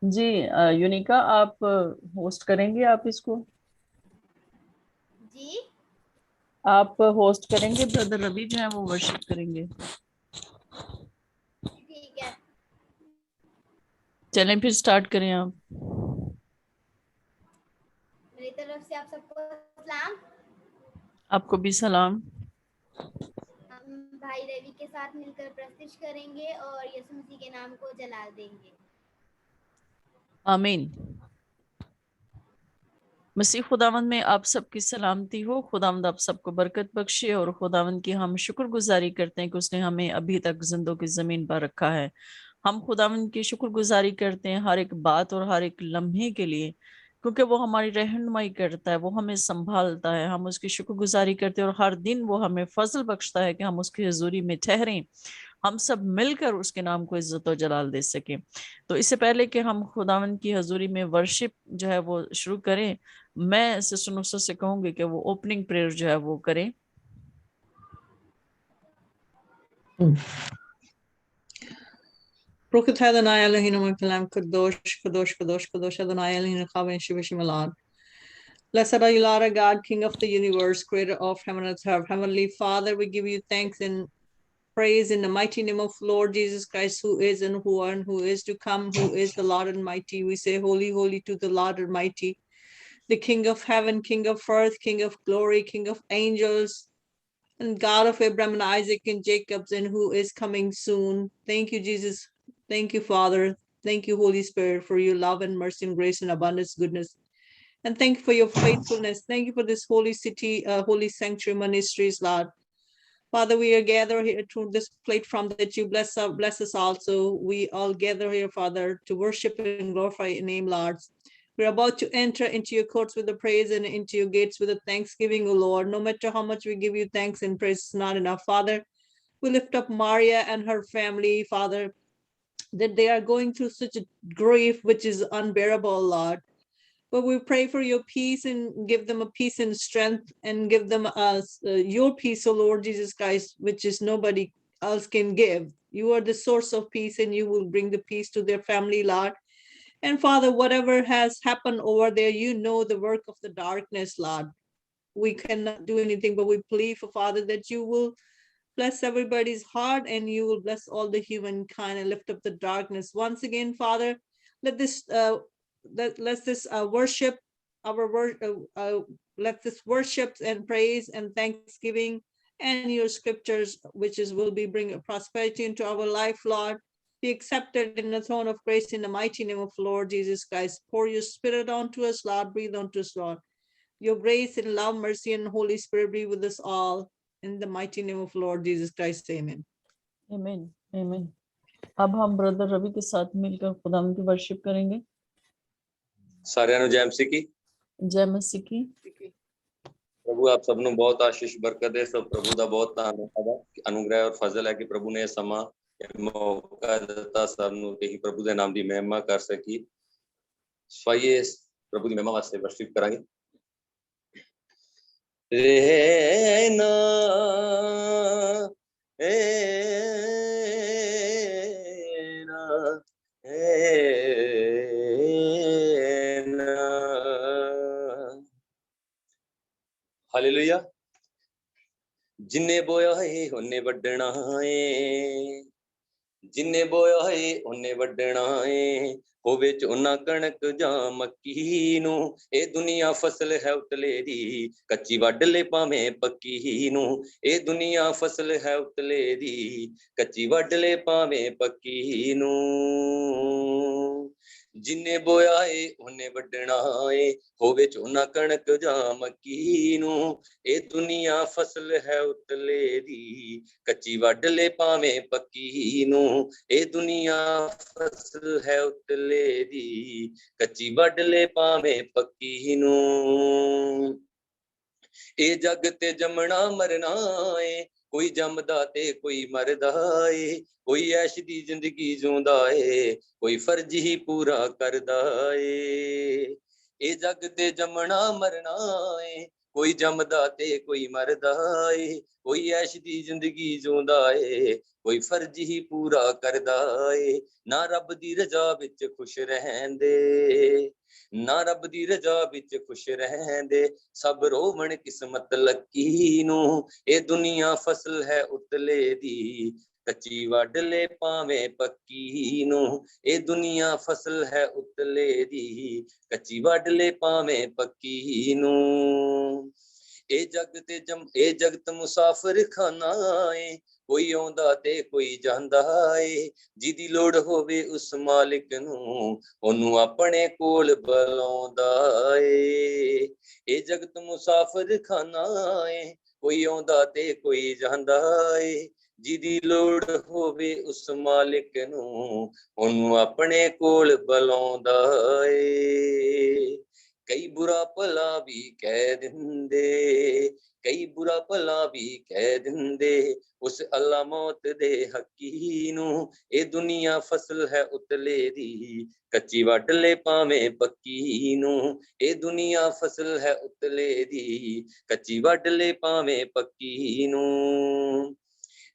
جی یونیکا آپ ہوسٹ کریں گے آپ اس کو؟ جی آپ ہوسٹ کریں گے، بردر ربی جو ہے وہ ورشپ کریں گے۔ ٹھیک ہے، چلیں پھر سٹارٹ کریں آپ۔ میری طرف سے آپ سب کو سلام۔ آپ کو بھی سلام۔ ہم بھائی روی کے ساتھ مل کر پرستش کریں گے اور یسوع مسیح کے نام کو جلال دیں گے۔ آمین۔ مسیح خداوند میں آپ سب کی سلامتی ہو۔ خداوند آپ سب کو برکت بخشے، اور خداوند کی ہم شکر گزاری کرتے ہیں کہ اس نے ہمیں ابھی تک زندوں کی زمین پر رکھا ہے۔ ہم خداوند کی شکر گزاری کرتے ہیں ہر ایک بات اور ہر ایک لمحے کے لیے، کیونکہ وہ ہماری رہنمائی کرتا ہے، وہ ہمیں سنبھالتا ہے۔ ہم اس کی شکر گزاری کرتے ہیں، اور ہر دن وہ ہمیں فضل بخشتا ہے کہ ہم اس کی حضوری میں ٹھہریں، ہم سب مل کر اس کے نام کو عزت و جلال دے سکیں۔ تو اس سے پہلے کہ ہم خداوند کی حضوری میں ورشپ جو ہے وہ شروع کریں، میں سسٹر نصرت سے کہوں گی کہ وہ اوپننگ پریئر جو ہے وہ کریں۔ بركة أدوناي إلهنا من كلام قدوش قدوش قدوش قدوش أدوناي إلهنا خابن شبش ملاد. Blessed are you, Lord our God, King of the universe, creator of heaven and earth. Heavenly Father, we give you thanks and praise in the mighty name of Lord Jesus Christ, who is and who is to come, who is the Lord Almighty. We say, Holy, holy to the Lord Almighty, the King of heaven, King of earth, King of glory, King of angels, and God of Abraham and Isaac and Jacob, and who is coming soon. Thank you, Jesus. Thank you, Father. Thank you, Holy Spirit, for your love and mercy and grace and abundance, goodness. And thank you for your faithfulness. Thank you for this holy city, holy sanctuary ministries, Lord. Father, we are gathered here through this platform that you bless us also. We all gather here, Father, to worship and glorify your name, Lord. We're about to enter into your courts with the praise and into your gates with the thanksgiving, O Lord. No matter how much we give you thanks and praise, it's not enough, Father. We lift up Maria and her family, Father, that they are going through such a grief which is unbearable, Lord. But we pray for your peace and give them a peace and strength, and give them your peace, O Lord Jesus Christ, which is nobody else can give. You are the source of peace, and you will bring the peace to their family, Lord. And Father, whatever has happened over there, you know the work of the darkness, Lord. We cannot do anything, but we plead for, Father, that you will bless everybody's heart, and you will bless all the humankind and lift up the darkness. Once again, Father, let this worship, let this worship and praise and thanksgiving and your scriptures, which will be bring prosperity into our life, Lord, be accepted in the throne of grace in the mighty name of Lord Jesus Christ. Pour your spirit onto us, Lord. Breathe onto us, Lord. Your grace and love, mercy, and Holy Spirit be with us all. In the mighty name of Lord Jesus Christ, amen. آمین آمین۔ اب ہم brother ربی کے ساتھ مل کر خداوند کی ورشپ کریں گے۔ ਸਾਰਿਆਂ ਨੂੰ ਜੈ ਮਸੀਹ ਕੀ। جے مسیح کی۔ ਪ੍ਰਭੂ ਆਪ ਸਭ ਨੂੰ ਬਹੁਤ ਆਸ਼ੀਸ਼ ਬਰਕਤ ਦੇ। ਸਭ ਪ੍ਰਭੂ ਦਾ ਬਹੁਤ ਧੰਨਵਾਦ ਹੈ, ਅਨੁਗ੍ਰਹਿ ਔਰ ਫਜ਼ਲ ਹੈ ਕਿ ਪ੍ਰਭੂ ਨੇ ਇਹ ਸਮਾਂ ਮੌਕਾ ਦਿੱਤਾ ਸਭ ਨੂੰ ਕਿ ਅਸੀਂ ਪ੍ਰਭੂ ਦੇ ਨਾਮ ਦੀ ਮਹਿਮਾ ਕਰ ਸਕੀਏ। ਸਵਾਈਏ ਪ੍ਰਭੂ ਦੀ ਮਹਿਮਾ ਵਾਸਤੇ ਵਰਸ਼ਿਪ ਕਰਾਂਗੇ। ਰਹਿਣਾ ਹਾਲੇਲੂਇਆ। ਜਿੰਨੇ ਬੋਇਆ ਹੈ ਉਹਨੇ ਵੱਢਣਾ ਏ, ਜਿੰਨੇ ਬੋਇਆ ਹੈ ਉਹਨੇ ਵੱਢਣਾ ਏ। ਹੋਵੇ ਝੋਨਾ ਕਣਕ ਜਾਂ ਮੱਕੀ ਨੂੰ, ਇਹ ਦੁਨੀਆ ਫਸਲ ਹੈ ਉਤਲੇ ਦੀ, ਕੱਚੀ ਵੱਢ ਲੈ ਭਾਵੇਂ ਪੱਕੀ ਨੂੰ। ਇਹ ਦੁਨੀਆ ਫਸਲ ਹੈ ਉਤਲੇ ਦੀ, ਕੱਚੀ ਵੱਢ ਲੈ ਭਾਵੇਂ ਪੱਕੀ ਨੂੰ। ਜਿੰਨੇ ਬੋਇਆ ਏ ਉਹਨੇ ਵੱਢਣਾ ਏ, ਹੋਵੇ ਝੋਨਾ ਕਣਕ ਜਾਂ ਮੱਕੀ ਨੂੰ। ਇਹ ਦੁਨੀਆ ਫਸਲ ਹੈ ਉਤਲੇ ਦੀ, ਕੱਚੀ ਵੱਢ ਲੈ ਭਾਵੇਂ ਪੱਕੀ ਨੂੰ। ਇਹ ਦੁਨੀਆ ਫਸਲ ਹੈ ਉਤਲੇ ਦੀ, ਕੱਚੀ ਵੱਢ ਲੈ ਭਾਵੇਂ ਪੱਕੀ ਨੂੰ। ਇਹ ਜੱਗ ਤੇ ਜੰਮਣਾ ਮਰਨਾ ਏ, ਕੋਈ ਜੰਮਦਾ ਤੇ ਕੋਈ ਮਰਦਾ ਏ। ਕੋਈ ਐਸ਼ ਦੀ ਜ਼ਿੰਦਗੀ ਜਿਉਂਦਾ ਏ, ਕੋਈ ਫਰਜ਼ ਹੀ ਪੂਰਾ ਕਰਦਾ ਏ। ਇਹ ਜੱਗ ਤੇ ਜੰਮਣਾ ਮਰਨਾ ਏ, ਕੋਈ ਜੰਮਦਾ ਤੇ ਕੋਈ ਮਰਦਾ ਏ। ਕੋਈ ਐਸ਼ ਦੀ ਜ਼ਿੰਦਗੀ ਜਿਉਂਦਾ ਏ, ਕੋਈ ਫਰਜ਼ ਹੀ ਪੂਰਾ ਕਰਦਾ ਏ, ਨਾ ਰੱਬ ਦੀ ਰਜ਼ਾ ਵਿੱਚ ਖੁਸ਼ ਰਹਿੰਦੇ, ਨਾ ਰੱਬ ਦੀ ਰਜ਼ਾ ਵਿੱਚ ਖੁਸ਼ ਰਹਿੰਦੇ, ਸਭ ਰੋਵਣ ਕਿਸਮਤ ਲੱਕੀ ਨੂੰ, ਇਹ ਦੁਨੀਆ ਫਸਲ ਹੈ ਉਤਲੇ ਦੀ, ਕੱਚੀ ਵੱਢ ਲੈ ਭਾਵੇਂ ਪੱਕੀ ਨੂੰ, ਇਹ ਦੁਨੀਆ ਫਸਲ ਹੈ ਉਤਲੇ ਦੀ, ਕੱਚੀ ਵੱਢ ਲੈ ਭਾਵੇਂ ਪੱਕੀ ਨੂੰ। ਇਹ ਜਗਤ ਮੁਸਾਫਿਰ ਖਾਨਾ ਏ, ਕੋਈ ਆਉਂਦਾ ਤੇ ਕੋਈ ਜਾਂਦਾ ਏ, ਜਿਹਦੀ ਲੋੜ ਹੋਵੇ ਉਸ ਮਾਲਿਕ ਨੂੰ, ਉਹਨੂੰ ਆਪਣੇ ਕੋਲ ਬੁਲਾਉਂਦਾ ਏ। ਇਹ ਜਗਤ ਮੁਸਾਫਿਰ ਖਾਨਾ ਏ, ਕੋਈ ਆਉਂਦਾ ਤੇ ਕੋਈ ਜਾਂਦਾ ਏ, ਜਿਹਦੀ ਲੋੜ ਹੋਵੇ ਉਸ ਮਾਲਿਕ ਨੂੰ, ਉਹਨੂੰ ਆਪਣੇ ਕੋਲ ਬੁਲਾਉਂਦਾ ਏ। ਕਈ ਬੁਰਾ ਭਲਾ ਵੀ ਕਹਿ ਦਿੰਦੇ, ਕਈ ਬੁਰਾ ਭਲਾ ਵੀ ਕਹਿ ਦਿੰਦੇ, ਉਸ ਅੱਲਾ ਮੌਤ ਦੇ ਹੱਕੀ ਨੂੰ, ਇਹ ਦੁਨੀਆ ਫਸਲ ਹੈ ਉਤਲੇ ਦੀ, ਕੱਚੀ ਵੱਢ ਲੈ ਭਾਵੇਂ ਪੱਕੀ ਨੂੰ, ਇਹ ਦੁਨੀਆ ਫਸਲ ਹੈ ਉਤਲੇ ਦੀ, ਕੱਚੀ ਵੱਢ ਲੈ ਭਾਵੇਂ ਪੱਕੀ ਨੂੰ।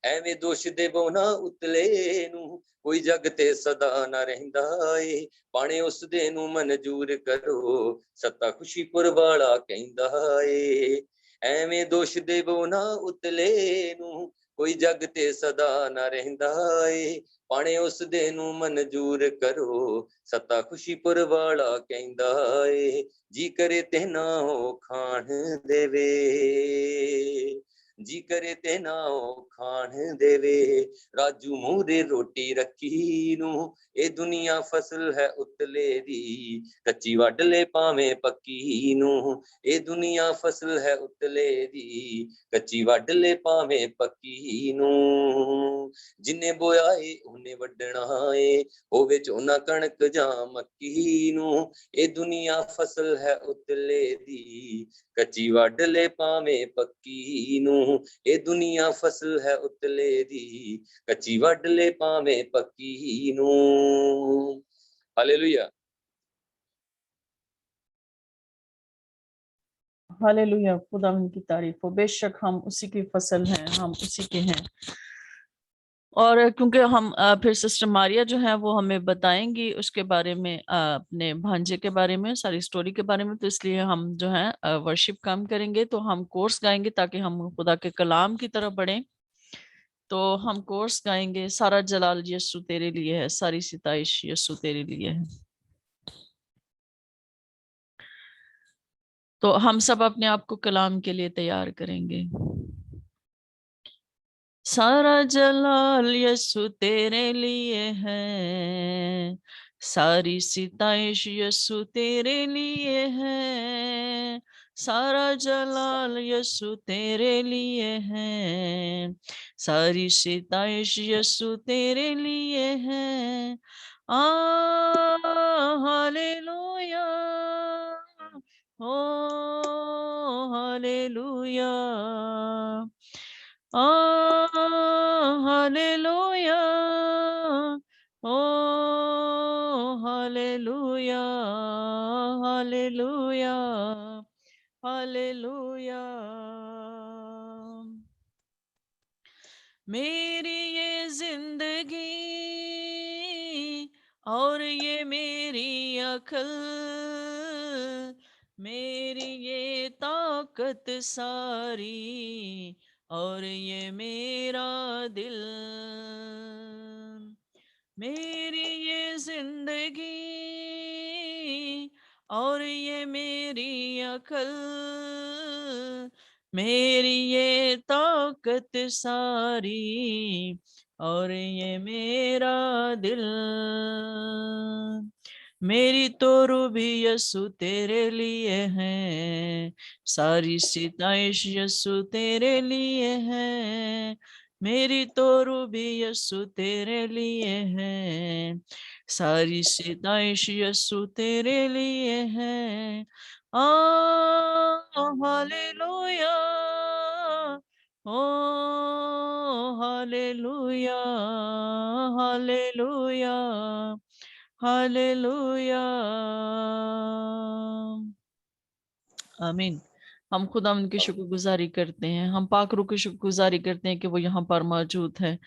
ਐਵੇਂ ਦੋਸ਼ ਦੇਵੋ ਨਾ ਉਤਲੇ ਨੂੰ, ਕੋਈ ਜਗ ਤੇ ਸਦਾ ਨਾ ਰਹਿੰਦਾ ਏ, ਪਾਣੇ ਉਸ ਦੇ ਨੂੰ ਮਨਜ਼ੂਰ ਕਰੋ, ਸੱਤਾ ਖੁਸ਼ੀਪੁਰ ਵਾਲਾ ਕਹਿੰਦਾ ਏ। ਐਵੇਂ ਦੋਸ਼ ਦੇਵੋ ਨਾ ਉਤਲੇ ਨੂੰ, ਕੋਈ ਜਗ ਤੇ ਸਦਾ ਨਾ ਰਹਿੰਦਾ ਏ, ਪਾਣੇ ਉਸ ਦੇ ਨੂੰ ਮਨਜ਼ੂਰ ਕਰੋ, ਸੱਤਾ ਖੁਸ਼ੀਪੁਰ ਵਾਲਾ ਕਹਿੰਦਾ ਏ। ਜੀ ਕਰੇ ਤੇ ਨਾ ਉਹ ਖਾਣ ਦੇਵੇ, ਜੀ ਕਰੇ ਤੇ ਨਾ ਉਹ ਖਾਣ ਦੇਵੇ, ਰਾਜੂ ਮੂਹਰੇ ਰੋਟੀ ਰੱਖੀ ਨੂੰ, ਇਹ ਦੁਨੀਆ ਫਸਲ ਹੈ ਉਤਲੇ ਦੀ, ਕੱਚੀ ਵੱਢ ਲੈ ਭਾਵੇਂ ਪੱਕੀ ਨੂੰ, ਇਹ ਦੁਨੀਆ ਫਸਲ ਹੈ ਉਤਲੇ ਦੀ, ਕੱਚੀ ਵੱਢ ਲੈ ਭਾਵੇਂ ਪੱਕੀ ਨੂੰ। ਜਿੰਨੇ ਬੋਇਆ ਏ ਉਹਨੇ ਵੱਢਣਾ ਏ, ਹੋਵੇ ਝੋਨਾ ਕਣਕ ਜਾਂ ਮੱਕੀ ਨੂੰ, ਇਹ ਦੁਨੀਆ ਫਸਲ ਹੈ ਉਤਲੇ ਦੀ, ਕੱਚੀ ਵੱਢ ਲੈ ਭਾਵੇਂ ਪੱਕੀ ਨੂੰ, ਇਹ ਦੁਨੀਆ ਫਸਲ ਹੈ ਉਤਲੇ ਦੀ, ਕੱਚੀ ਵੱਢ ਲੈ ਭਾਵੇਂ ਪੱਕੀ ਨੂੰ। ਹਾਲੇਲੂਇਆ। हालेलुया, खुदावंद की तारीफ हो। बेशक हम उसी की फसल हैं, हम उसी के हैं। और क्योंकि हम फिर सिस्टर मारिया जो है वो हमें बताएंगी उसके बारे में, अपने भांजे के बारे में, सारी स्टोरी के बारे में, तो इसलिए हम जो है वर्शिप काम करेंगे। तो हम कोर्स गाएंगे ताकि हम खुदा के कलाम की तरफ बढ़ें। तो हम कोर्स गाएंगे, सारा जलाल यीशु तेरे लिए है, सारी सिताइश यीशु तेरे लिए है। तो हम सब अपने आप को कलाम के लिए तैयार करेंगे। सारा जलाल यीशु तेरे लिए है, सारी सिताइश यीशु तेरे लिए है, सारा जलाल यीशु तेरे लिए है, सारी सिताइश यीशु तेरे लिए है। हालेलुया, ओ हालेलुया, हालेलुया, ओ हालेलुया, हालेलुया, हालेलुया। मेरी ये जिंदगी और ये मेरी अकल, मेरी ये ताकत सारी और ये मेरा दिल, मेरी ये जिंदगी और ये मेरी अकल, मेरी ये ताकत सारी और ये मेरा दिल, मेरी तो रूह भी यीशु तेरे लिए है, सारी सिताइश यीशु तेरे लिए है, मेरी तो रूह भी यीशु तेरे लिए है, सारी सिताइश यीशु तेरे लिए है। हालेलुया, ओ हालेलुया, हालेलुया, हालेलुया, आमीन। हम खुदावंद की शुक्रगुजारी करते हैं, हम पाक रूह की शुक्रगुजारी करते हैं कि वो यहाँ पर मौजूद है।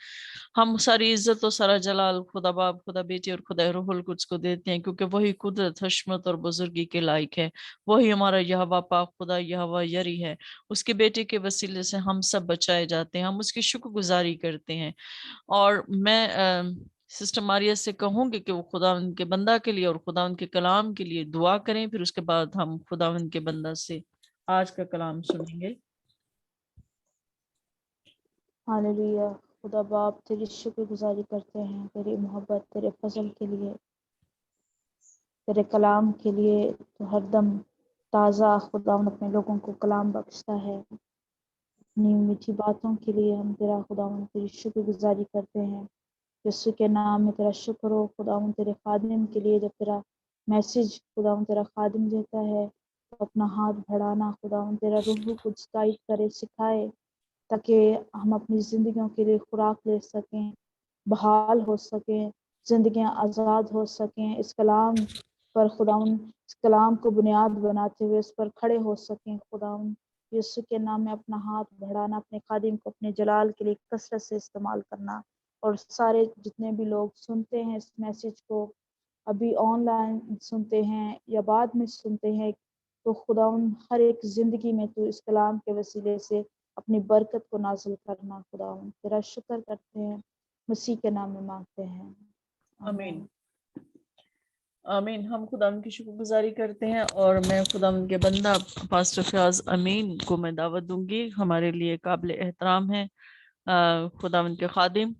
हम सारी इज्जत और सारा जलाल खुदा बाप, खुदा बेटी और खुदा रूहुल कुद्स को देते हैं, क्योंकि वही कुदरत, हशमत और बुजुर्गी के लायक है। वही हमारा यहोवा पाक खुदा, यहोवा यरी है। उसके बेटे के वसीले से हम सब बचाए जाते हैं। हम उसकी शुक्रगुजारी करते हैं। और मैं सिस्टर मारिया से कहूंगी कि वो खुदावंद के बंदा के लिए और खुदावंद के कलाम के लिए दुआ करें, फिर उसके बाद हम खुदावंद के बंदा से आज का कलाम सुनेंगे। हालेलुया। खुदा बाप तेरी शुक्रगुजारी करते हैं, तेरी मोहब्बत, तेरे फजल के लिए, तेरे कलाम के लिए। तो हरदम ताज़ा खुदावंद अपने लोगों को कलाम बख्शता है। अपनी मीठी बातों के लिए हम तेरा खुदावंद तेरी शुक्रगुजारी करते हैं। यीशु के नाम में तेरा शुक्र हो खुदावंद तेरे खादिम के लिए। जब तेरा मैसेज खुदावंद तेरा खादिम देता है तो अपना हाथ बढ़ाना खुदावंद तेरा रूह कुछ गाइड करे, सिखाए, ताकि हम अपनी ज़िंदगियों के लिए खुराक ले सकें, बहाल हो सकें, ज़िंदगियां आज़ाद हो सकें। इस कलाम पर खुदावंद, इस कलाम को बुनियाद बनाते हुए इस पर खड़े हो सकें खुदावंद। यीशु के नाम में अपना हाथ बढ़ाना, अपने खादिम को अपने जलाल के लिए कसरत से इस्तेमाल करना। और सारे जितने भी लोग सुनते हैं इस मैसेज को, अभी ऑनलाइन सुनते हैं या बाद में सुनते हैं, तो खुदावंद हर एक ज़िंदगी में तो इस कलाम के वसीले से अपनी बरकत को नाजिल करना। खुदावंद तेरा शुक्र करते हैं, मसीह के नाम में मांगते हैं, आमीन आमीन। हम खुदावंद की शुक्रगुजारी करते हैं और मैं खुदावंद के बंदा पास्टर फयाज अमीन को मैं दावत दूंगी। हमारे लिए काबिल एहतराम है खुदावंद के खादिम।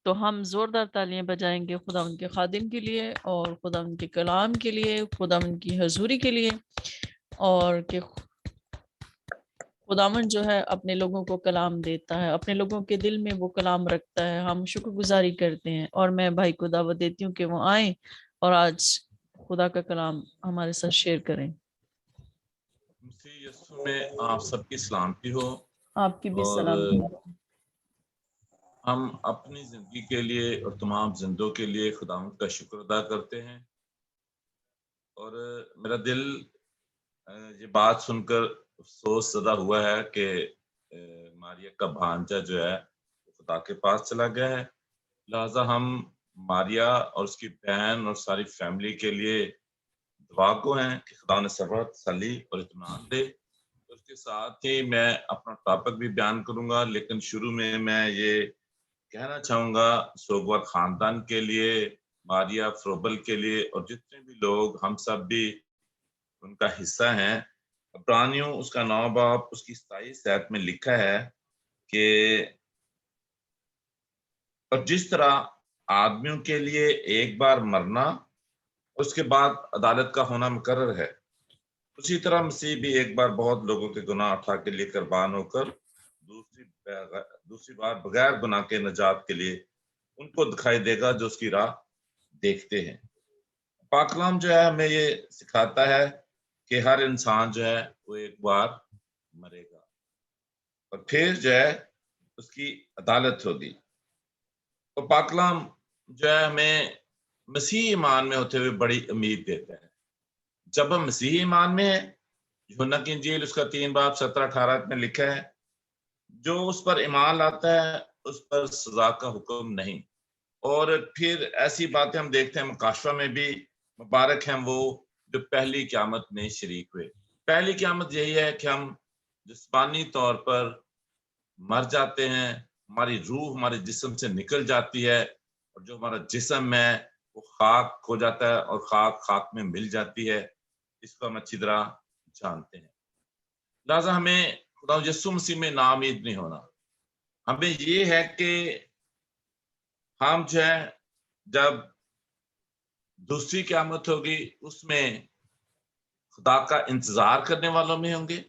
तो हम जोरदार तालियां बजाएंगे खुदावंद के खादिम के लिए और खुदावंद के कलाम के लिए, खुदावंद की हजूरी के लिए, और कि खुदावंद जो है अपने लोगों को कलाम देता है, अपने लोगों के दिल में वो कलाम रखता है। हम शुक्रगुजारी करते हैं और मैं भाई को दावत देती हूँ कि वो आए और आज खुदा का कलाम हमारे साथ शेयर करें। मसीह यीशु में आप सबकी सलामती हो। आपकी भी सलामती हो। हम अपनी जिंदगी के लिए और तमाम जिंदों के लिए खुदावंद का शुक्र अदा करते हैं। और मेरा दिल ये बात सुनकर अफसोस ज़दा हुआ है कि मारिया का भांजा जो है खुदा के पास चला गया है। लिहाजा हम मारिया और उसकी बहन और सारी फैमिली के लिए दुआ को हैं कि खुदा ने सब्र, तसल्ली और इत्मीनान दे। उसके साथ ही मैं अपना टॉपिक भी बयान करूंगा, लेकिन शुरू में मैं ये कहना चाहूंगा सोगवार खानदान के लिए, मारिया फ्रोबल के लिए और जितने भी लोग हम सब भी उनका हिस्सा हैं। अब्रानियों उसका 9 बाब उसकी 27 आयत में लिखा है कि और जिस तरह आदमियों के लिए एक बार मरना उसके बाद अदालत का होना मुकर्रर है, उसी तरह मसीह भी एक बार बहुत लोगों के गुनाह उठा के लिए कुर्बान होकर दूसरी बार बगैर गुनाह के नजात के लिए उनको दिखाई देगा जो उसकी राह देखते हैं। पाक कलाम जो है हमें ये सिखाता है कि हर इंसान जो है वो एक बार मरेगा और फिर जो है उसकी अदालत होगी। तो पाक कलाम जो है हमें मसीह ईमान में होते हुए बड़ी उम्मीद देता है। जब हम मसीह ईमान में है, यूहन्ना की इंजील उसका 3 बाब 17-18 में लिखा है, जो उस पर ईमान लाता है उस पर सजा का हुक्म नहीं। और फिर ऐसी बातें हम देखते हैं मुकाशवा में भी, मुबारक हैं वो जो पहली क़यामत में शरीक हुए। पहली क़यामत यही है कि हम जिस्मानी तौर पर मर जाते हैं, हमारी रूह हमारे जिस्म से निकल जाती है और जो हमारा जिस्म है वो खाक हो जाता है और खाक खाक में मिल जाती है। इसको हम अच्छी तरह जानते हैं। लिहाजा हमें खुदा यीशु मसीह में नाउम्मीद नहीं होना। हमें ये है कि हम जो है जब दूसरी क़यामत होगी उसमें खुदा का इंतजार करने वालों में होंगे,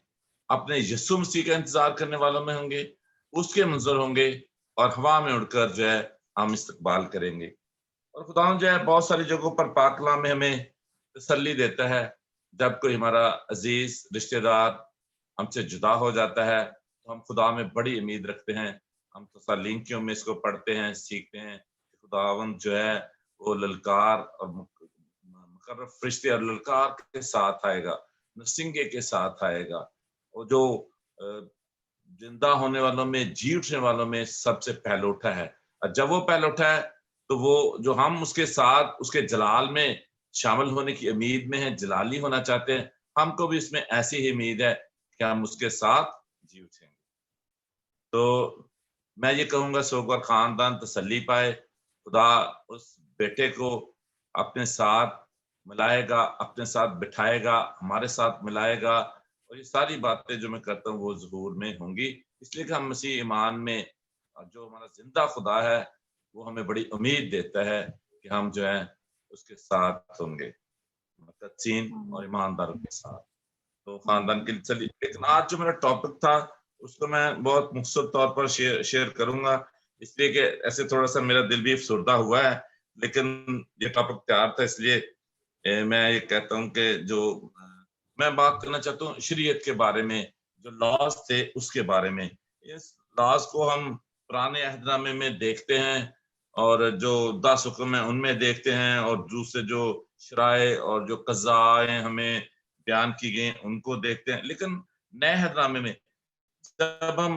अपने यीशु मसीह का इंतजार करने वालों में होंगे, उसके मंजर होंगे और हवा में उड़कर जो है हम इस्तकबाल करेंगे। और खुदा जो है बहुत सारी जगहों पर पाक कलाम में हमें तसल्ली देता है। जब कोई हमारा अजीज रिश्तेदार हमसे जुदा हो जाता है तो हम खुदा में बड़ी उम्मीद रखते हैं। हम तसल्लीकियों में इसको पढ़ते हैं, सीखते हैं कि खुदावंद जो है वो ललकार और मुकर्रब फरिश्ते और ललकार के साथ आएगा, नरसिंगे के साथ आएगा وہ جو जिंदा होने वालों में, जी उठने वालों में सबसे पहले उठा है। और जब वो पहले उठा है तो वो जो हम उसके साथ उसके जलाल में शामिल होने की उम्मीद में हैं, जलाली होना चाहते हैं, हमको भी इसमें ऐसी ही उम्मीद है कि हम उसके साथ जी उठेंगे। तो मैं ये कहूँगा सोगवार खानदान तसल्ली पाए, खुदा उस बेटे को अपने साथ मिलाएगा, अपने साथ बिठाएगा, हमारे साथ मिलाएगा, और ये सारी बातें जो मैं करता हूँ वो ज़हूर में होंगी, इसलिए कि हम मसीह ईमान में जो हमारा जिंदा खुदा है वो हमें बड़ी उम्मीद देता है कि हम जो है उसके साथ होंगे, मुत्तकीन और ईमानदारों के साथ। तो खानदान के लिए चलिए, लेकिन आज जो मेरा टॉपिक था उसको मैं बहुत मुख्तसर तौर पर शेयर करूंगा, इसलिए कि ऐसे थोड़ा सा मेरा दिल भी अफसरदा हुआ है, लेकिन ये टॉपिक तैयार था, इसलिए मैं ये कहता हूँ कि जो मैं बात करना चाहता हूँ शरीयत के बारे में, जो लॉज थे उसके बारे में। इस लॉज को हम पुराने अहदनामे में देखते हैं और जो 10 हुक्म है उनमें देखते हैं, और दूसरे जो शराए और जो कज़ाएं हमें बयान की गई उनको देखते हैं। लेकिन नए अहदनामे में जब हम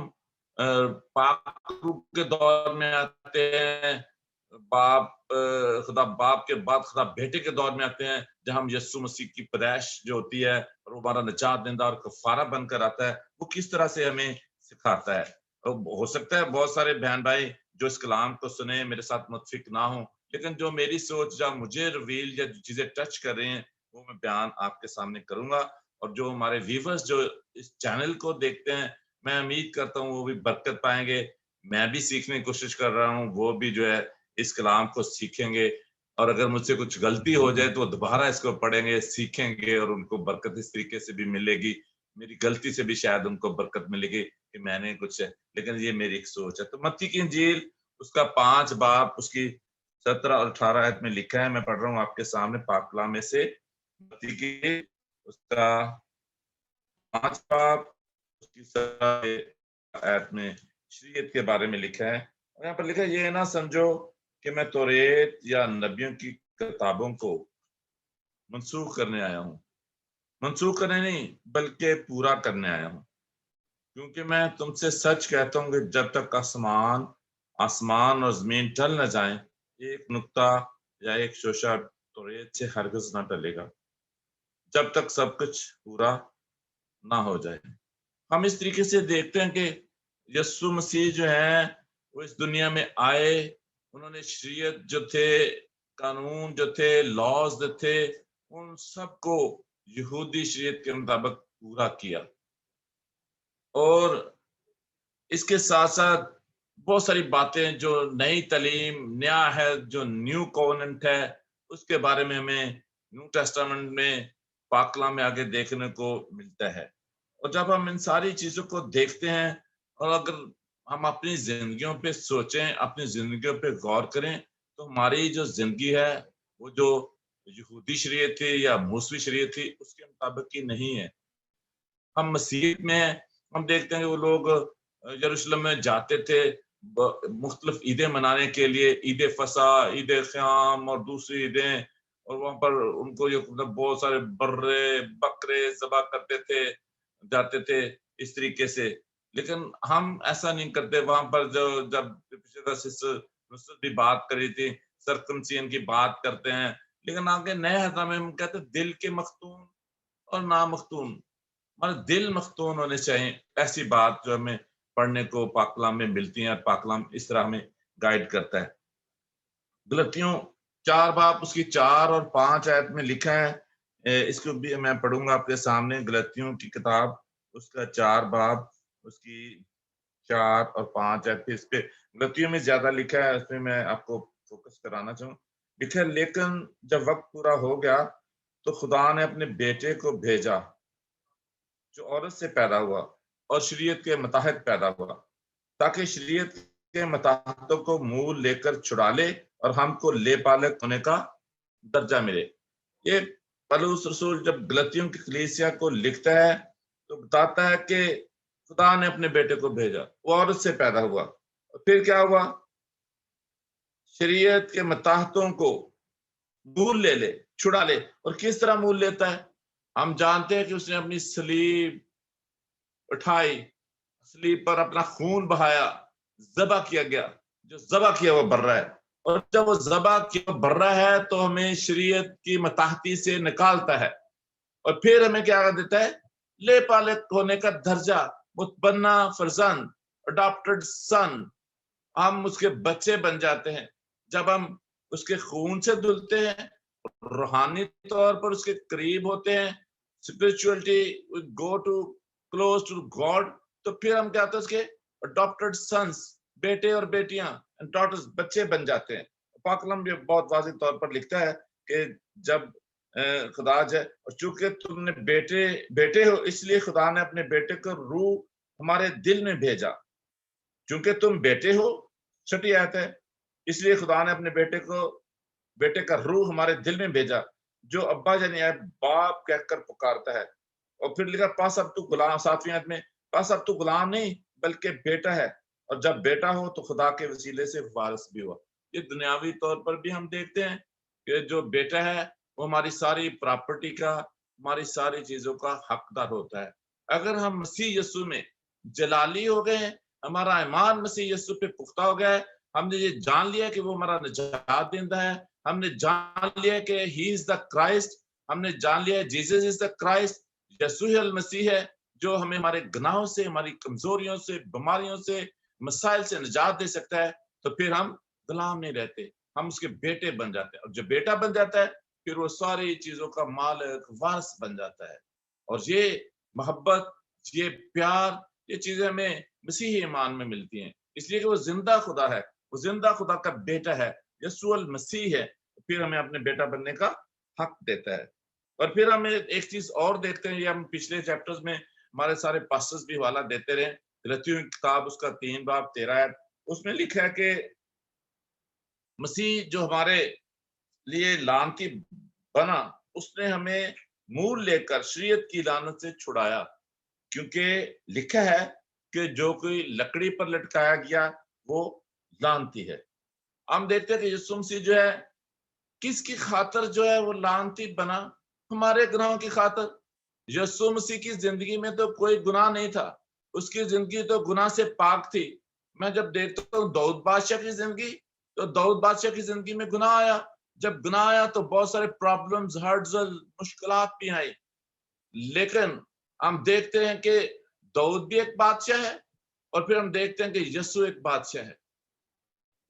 पाक रूह के दौर में आते हैं, खुदा बाप के बाद खुदा बेटे के दौर में आते हैं, जहाँ हम यीशु मसीह की पैदाइश जो होती है और वो हमारा निजात देंदा और कफारा बनकर आता है, वो किस तरह से हमें सिखाता है। और हो सकता है बहुत सारे बहन भाई जो इस कलाम को सुने मेरे साथ मुत्फिक ना हो, लेकिन जो मेरी सोच या मुझे रिवील या जो चीजें टच कर रहे हैं वो मैं बयान आपके सामने करूंगा। और जो हमारे व्यूअर्स जो इस चैनल को देखते हैं, मैं उम्मीद करता हूँ वो भी बरकत पाएंगे। मैं भी सीखने की कोशिश कर रहा हूँ, वो भी जो है इस कलाम को सीखेंगे, और अगर मुझसे कुछ गलती हो जाए तो दोबारा इसको पढ़ेंगे, सीखेंगे, और उनको बरकत इस तरीके से भी मिलेगी। मेरी गलती से भी शायद उनको बरकत मिलेगी कि मैंने कुछ है, लेकिन ये मेरी एक सोच है। तो मत्ती की इंजील उसका 5 बाब उसकी 17 और 18 आयत में लिखा है, मैं पढ़ रहा हूँ आपके सामने पाक कलाम में से। मत्ती की उसका 5 बाब उसकी 17 आयत में शरीयत के बारे में लिखा है, और यहाँ पर लिखा है, ये ना समझो कि मैं तौरेत या नबियों की किताबों को मंसूख करने आया हूँ। मंसूख करने नहीं बल्कि पूरा करने आया हूँ, क्योंकि मैं तुमसे सच कहता हूँ कि जब तक आसमान और जमीन टल न जाए, एक नुक्ता या एक शोशा तौरेत से हरगिज न टलेगा, जब तक सब कुछ पूरा ना हो जाए। हम इस तरीके से देखते हैं कि यीशु मसीह जो है वो इस दुनिया में आए, उन्होंने शरीयत जो थे, कानून जो थे, लॉज जो थे, उन सबको यहूदी शरीयत के मुताबिक पूरा किया, और इसके साथ साथ बहुत सारी बातें जो नई तालीम, नया है, जो न्यू कोवेनेंट है, उसके बारे में हमें न्यू टेस्टामेंट में पाक कलाम में आगे देखने को मिलता है। और जब हम इन सारी चीजों को देखते हैं और अगर हम अपनी जिंदगियों पे सोचें, अपनी जिंदगियों पे गौर करें, तो हमारी जो जिंदगी है वो जो यहूदी शरीयत थी या मूसवी शरीयत थी उसके मुताबिक ही नहीं है। हम मसीह में हम देखते हैं कि वो लोग यरूशलेम में जाते थे मुख्तलिफ ईदें मनाने के लिए, ईद फसा, ईद क़याम और दूसरी ईदें, और वहां पर उनको ये मतलब बहुत सारे बर्रे बकरे ज़बह करते थे, जाते थे इस तरीके से। लेकिन हम ऐसा नहीं करते। वहां पर जो जब नुसरत भी बात करी थी, सर्कमसिजन की बात करते हैं, लेकिन आगे नए हज़ामे में हम कहते हैं दिल के मख्तून और ना मख्तून, हमारे दिल मख्तून होने चाहिए। ऐसी बात जो हमें पढ़ने को पाक कलाम में मिलती है, और पाक कलाम इस तरह हमें गाइड करता है। गलतियों 4 बाब उसकी 4 और 5 आयत में लिखा है, इसको भी मैं पढ़ूंगा आपके सामने। गलतियों की किताब उसका 4 बाब उसकी 4 और 5 आयत पे, इस पे गलतियों में ज्यादा लिखा है, उसमें मैं आपको फोकस कराना चाहूँ। लिखा है, लेकिन जब वक्त पूरा हो गया तो खुदा ने अपने बेटे को भेजा जो औरत से पैदा हुआ और शरीयत के मुताबिक पैदा हुआ, ताकि शरीयत के मुताबिक को मुंह लेकर छुड़ा ले और हमको ले पालक होने का दर्जा मिले। ये पौलुस रसूल जब गलतियों की कलीसिया को लिखता है तो बताता है कि खुदा ने अपने बेटे को भेजा, वो औरत से पैदा हुआ, और फिर क्या हुआ, शरीयत के मुताबिक को मूल ले, छुड़ा ले। और किस तरह मूल लेता है? हम जानते हैं कि उसने अपनी सलीब उठाई, सलीब पर अपना खून बहाया, ज़बह किया गया, जो ज़बह किया वो बर्रा है। और जब वो ज़बह किया बर्रा है तो हमें शरीयत की मताहती से निकालता है और फिर हमें क्या देता है, ले पाले होने का दर्जा, मुतबन्ना फरजंद, अडॉप्टेड सन, हम उसके बच्चे बन जाते हैं जब हम उसके खून से धुलते हैं, रूहानी तौर पर उसके करीब होते हैं, spirituality go to close to God, तो फिर हम क्या होते हैं, उसके अडॉप्टेड सन्स, बेटे और बेटियां, डॉटर्स, बच्चे बन जाते हैं। पाक कलाम भी बहुत वाज़ेह तौर पर लिखता है कि जब खुदा जो, और चूंकि तुमने बेटे हो इसलिए खुदा ने अपने बेटे को रूह हमारे दिल में भेजा, क्योंकि तुम बेटे हो, छठी आयत है, इसलिए खुदा ने अपने बेटे का रूह हमारे दिल में भेजा, जो अब्बा यानी बाप कहकर पुकारता है। और फिर लिखा, पास अब तू गुलाम, 7वीं आयत में, पास अब तू गुलाम नहीं बल्कि बेटा है, और जब बेटा हो तो खुदा के वसीले से वारिस भी हुआ। ये दुनियावी तौर पर भी हम देखते हैं कि जो बेटा है वो हमारी सारी प्रॉपर्टी का, हमारी सारी चीजों का हकदार होता है। अगर हम मसीह यीशु में जलाली हो गए हैं, हमारा ईमान मसीह यीशु पे पुख्ता हो गया है, हमने ये जान लिया कि वो हमारा निजात देंदा है, हमने जान लिया कि ही इज द क्राइस्ट, हमने जान लिया जीसस इज द क्राइस्ट, यीशु अल मसीह है जो हमें हमारे गुनाहों से, हमारी कमजोरियों से, बीमारियों से, मसाइल से निजात दे सकता है, तो फिर हम गुलाम नहीं रहते, हम उसके बेटे बन जाते हैं। और जब बेटा बन जाता है फिर वो सारी चीजों का मालिक, वारिस बन जाता है। और ये मोहब्बत, ये प्यार, ये चीजें हमें मसीही ईमान में मिलती हैं, इसलिए कि वो जिंदा खुदा है, वो जिंदा खुदा का बेटा है, यीशु अल मसीह है, फिर हमें अपने बेटा बनने का हक देता है। और फिर हम एक चीज और देखते हैं, ये हम पिछले चैप्टर्स में हमारे सारे पास्टर्स भी हवाला देते रहे, गलतियों की किताब उसका 3 बाब 13 आयत, उसमें लिखा है कि मसीह जो हमारे लिए लानती बना, उसने हमें मूल लेकर शरीयत की लानत से छुड़ाया, क्योंकि लिखा है कि जो कोई लकड़ी पर लटकाया गया वो लानती है। हम देखते हैं कि यीशु मसीह जो है किसकी खातर जो है वो लानती बना, हमारे गुनाहों की खातर। यीशु मसीह की जिंदगी में तो कोई गुनाह नहीं था, उसकी जिंदगी तो गुनाह से पाक थी। मैं जब देखता हूँ दाऊद बादशाह की जिंदगी, तो दाऊद बादशाह की जिंदगी में गुनाह आया, जब गुनाह आया तो बहुत सारे प्रॉब्लम्स, हर्डल, मुश्किलात भी आई, लेकिन हम देखते हैं कि दाऊद भी एक बादशाह है, और फिर हम देखते हैं कि यीशु एक बादशाह है।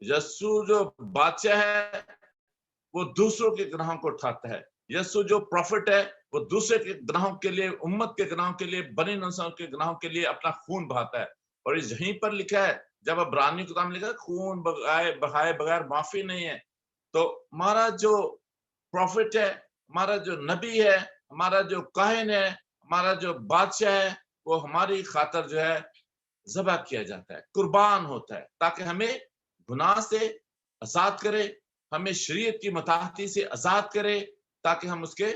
यीशु जो बादशाह है वो दूसरों के गुनाहों को उठाता है, यीशु जो प्रॉफिट है वो दूसरे के गुनाहों के लिए, उम्मत के गुनाहों के लिए, बनी नस्ल के गुनाहों के लिए अपना खून बहाता है। और यहीं पर लिखा है, जब इब्रानियों की किताब में लिखा है खून बहाए बगैर माफी नहीं है, तो हमारा जो प्रॉफिट है, हमारा जो नबी है, हमारा जो काहिन है, हमारा जो बादशाह है, वो हमारी खातर जो है ज़बह किया जाता है, कुर्बान होता है, ताकि हमें गुनाह से आजाद करे, हमें शरीयत की मताहती से आजाद करे, ताकि हम उसके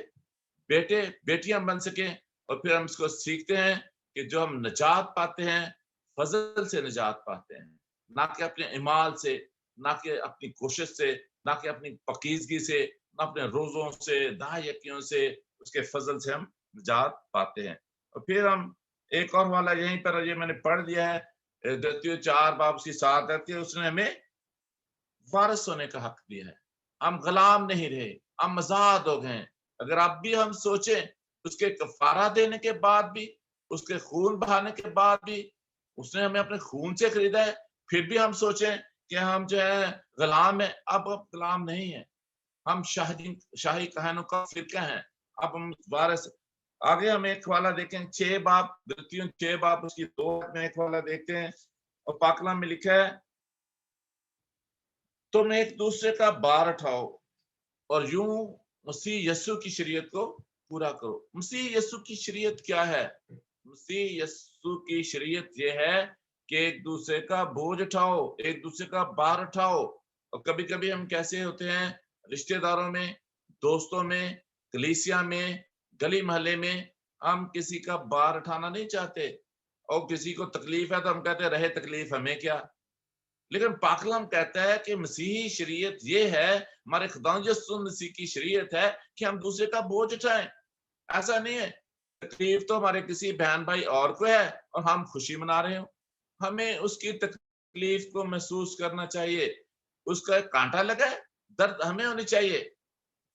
बेटे बेटियां बन सके। और फिर हम इसको सीखते हैं कि जो हम निजात पाते हैं, फजल से निजात पाते हैं, ना कि अपने इमाल से, ना कि अपनी कोशिश से, ना कि अपनी पकीजगी से, ना अपने रोजों से, दायकियों से, उसके फजल से हम निजात पाते हैं। और फिर हम एक और वाला यहीं पर, ये मैंने पढ़ दिया है, गलतियों 4 बाब उसकी 7 आती है, उसने हमें वारिस होने का हक दिया है, हम गुलाम नहीं रहे, हम आजाद हो गए। अगर अब भी हम सोचें, उसके कफारा देने के बाद भी, उसके खून बहाने के बाद भी, उसने हमें अपने खून से खरीदा है, फिर भी हम सोचें कि हम जो है गुलाम है, अब गुलाम नहीं है, हम शाही कहनों का फिरका है, अब हम वारिस। आगे हम एक वाला देखें, 6 बाब, गलतियों 6 बाब उसकी 2 में एक वाला देखते हैं, और पाक कलाम में लिखा है, तुम एक दूसरे का बार उठाओ और यूं मसीह यीशु की शरीयत को पूरा करो। मसीह यीशु की शरीयत क्या है? मसीह यीशु की शरीयत ये है कि एक दूसरे का बोझ उठाओ, एक दूसरे का बार उठाओ। और कभी कभी हम कैसे होते हैं, रिश्तेदारों में, दोस्तों में, कलीसिया में, गली मोहल्ले में, हम किसी का बार उठाना नहीं चाहते, और किसी को तकलीफ है तो हम कहते हैं रहे तकलीफ हमें क्या। लेकिन पाक कलाम कहता है कि मसीही शरीयत ये है, हमारे खुदा यीशु मसीह की शरीयत है कि हम दूसरे का बोझ उठाएं। ऐसा नहीं है तकलीफ तो हमारे किसी बहन भाई और को है और हम खुशी मना रहे हो, हमें उसकी तकलीफ को महसूस करना चाहिए। उसका एक कांटा लगा है, दर्द हमें होनी चाहिए।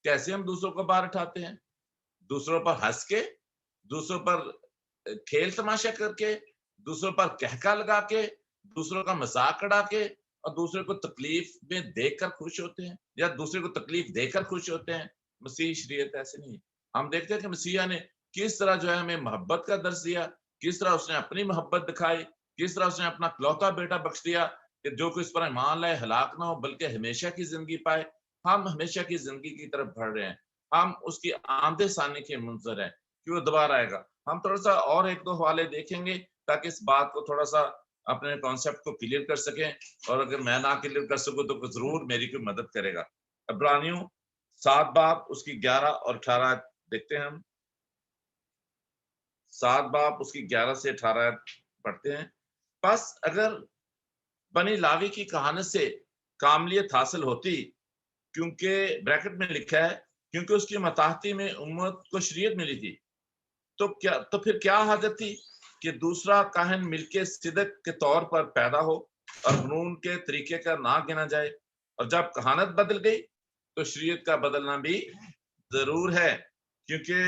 कैसे हम दूसरों को बाहर उठाते हैं, दूसरों पर हंस के, दूसरों पर खेल तमाशा करके, दूसरों पर कहका लगा के, दूसरों का मजाक उड़ा के, और दूसरे को तकलीफ में देखकर खुश होते हैं या दूसरे को तकलीफ देकर खुश होते हैं। मसीह शरीयत ऐसे नहीं है। हम देखते हैं कि मसीहा ने किस तरह जो है हमें मोहब्बत का दर्स दिया, किस तरह उसने अपनी मोहब्बत दिखाई, किस तरह उसने अपना इकलौता बेटा बख्श दिया कि जो कोई इस पर ईमान लाए हलाक ना हो बल्कि हमेशा की जिंदगी पाए। हम हमेशा की जिंदगी की तरफ बढ़ रहे हैं, हम उसकी आमदे सानी के मुंतजर हैं कि वो दोबारा आएगा। हम थोड़ा सा और एक दो हवाले देखेंगे ताकि इस बात को थोड़ा सा अपने कॉन्सेप्ट को क्लियर कर सकें, और अगर मैं ना क्लियर कर सकूं तो जरूर मेरी कोई मदद करेगा। इब्रानियों 7 बाब उसकी 11 और 18 देखते हैं हम। 7 बाब उसकी 11 से 18 पढ़ते हैं। बस अगर बनी लावी की कहानी से कामलियत हासिल होती, क्योंकि ब्रैकेट में लिखा है क्योंकि उसकी मताहती में उम्मत को शरीयत मिली थी, तो फिर क्या हाजत थी कि दूसरा काहन मिलके सिदक के तौर पर पैदा हो और कानून के तरीके का ना गिना जाए। और जब कहानत बदल गई तो शरीयत का बदलना भी जरूर है, क्योंकि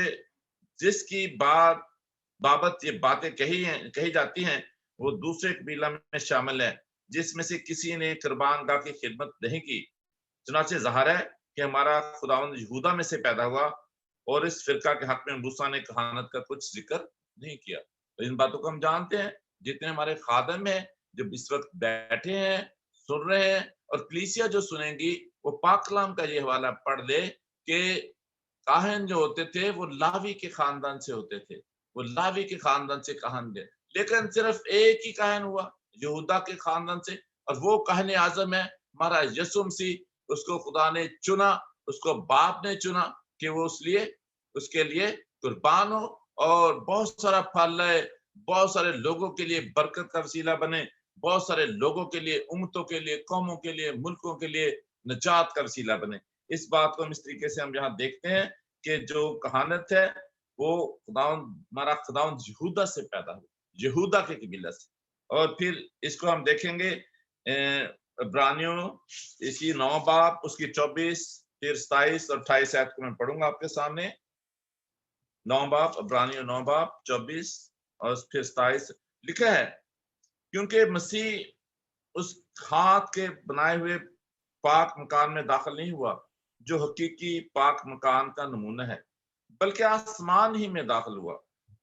जिसकी बाबत ये बातें कही जाती हैं वो दूसरे कबीला में शामिल है जिसमें से किसी ने कुर्बानगाह की खिदमत नहीं की। चुनाचे ज़ाहिर है कि हमारा खुदावंद यहूदा में से पैदा हुआ और इस फिरका के हक में मूसा ने कहानत का कुछ जिक्र नहीं किया। तो इन बातों को हम जानते हैं। जितने हमारे खादम हैं जो इस वक्त बैठे हैं, सुन रहे हैं, और कलीसिया जो सुनेंगी वो पाक कलाम का ये हवाला पढ़ ले कि काहन जो होते थे वो लावी के खानदान से होते थे, वो लावी के खानदान से काहन थे, लेकिन सिर्फ एक ही काहन हुआ यहूदा के खानदान से, और वो काहन आजम है हमारा यीशु मसीह। उसको खुदा ने चुना, उसको बाप ने चुना कि वो उसके लिए कुर्बान हो और बहुत सारा फल लाए, बहुत सारे लोगों के लिए बरकत का वसीला बने, बहुत सारे लोगों के लिए, उम्मतों के लिए, कौमों के लिए, मुल्कों के लिए निजात का वसीला बने। इस बात को हम इस तरीके से हम यहाँ देखते हैं कि जो कहानत है वो हमारा खुदावंद यहूदा से पैदा हुआ, यहूदा के कबीला से। और फिर इसको हम देखेंगे इब्रानियों इसकी 9 बाब उसकी 24 फिर 27 और 28 आयत को मैं पढ़ूंगा आपके सामने। 9 बाब इब्रानियों 9 बाब 24 और फिर 27 लिखा है, क्योंकि मसीह उस हाथ के बनाए हुए पाक मकान में दाखिल नहीं हुआ जो हकीकी पाक मकान का नमूना है, बल्कि आसमान ही में दाखिल हुआ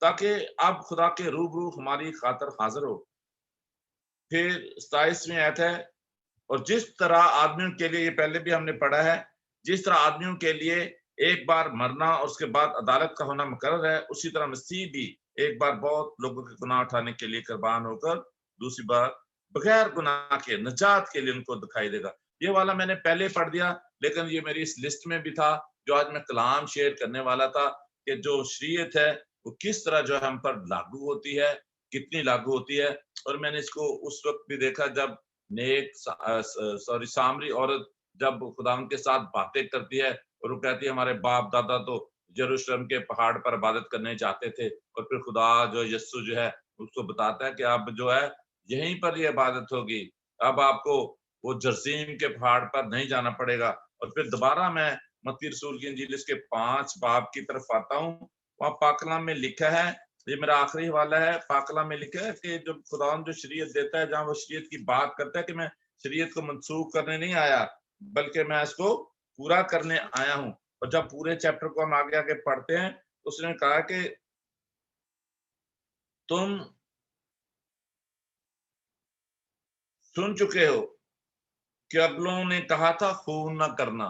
ताकि अब खुदा के रूबरू हमारी खातर हाजिर हो। फिर 27वीं आयत है, और जिस तरह आदमियों के लिए, ये पहले भी हमने पढ़ा है, जिस तरह आदमियों के लिए एक बार मरना और उसके बाद अदालत का होना मुकर्रर है, उसी तरह मसीह भी एक बार बहुत लोगों के गुनाह उठाने के लिए कुर्बान होकर दूसरी बार बगैर गुनाह के निजात के लिए उनको दिखाई देगा। ये वाला मैंने पहले पढ़ दिया, लेकिन ये मेरी इस लिस्ट में भी था जो आज मैं कलाम शेयर करने वाला था कि जो शरीयत है वो किस तरह जो है हम पर लागू होती है, कितनी लागू होती है। और मैंने इसको उस वक्त भी देखा जब सामरी औरत जब खुदावंद के साथ बातें करती है और वो कहती है हमारे बाप दादा तो यरूशलेम के पहाड़ पर इबादत करने जाते थे, और फिर खुदा जो यस्सु जो है उसको बताता है कि अब जो है यहीं पर ये इबादत होगी, अब आपको वो जरसीम के पहाड़ पर नहीं जाना पड़ेगा। और फिर दोबारा मैं मत्ती रसूल की इंजील इसके 5 बाब की तरफ आता हूँ। वहाँ पाक कलाम में लिखा है, ये मेरा आखिरी हवाला है, पाक कलाम में लिखा है कि जब खुदावंद जो शरीयत देता है, जहाँ वो शरीयत की बात करता है कि मैं शरीयत को मनसूख करने नहीं आया बल्कि मैं इसको पूरा करने आया हूँ। और जब पूरे चैप्टर को हम आगे आगे पढ़ते हैं तो उसने कहा कि तुम सुन चुके हो कि अगलों ने कहा था खून न करना।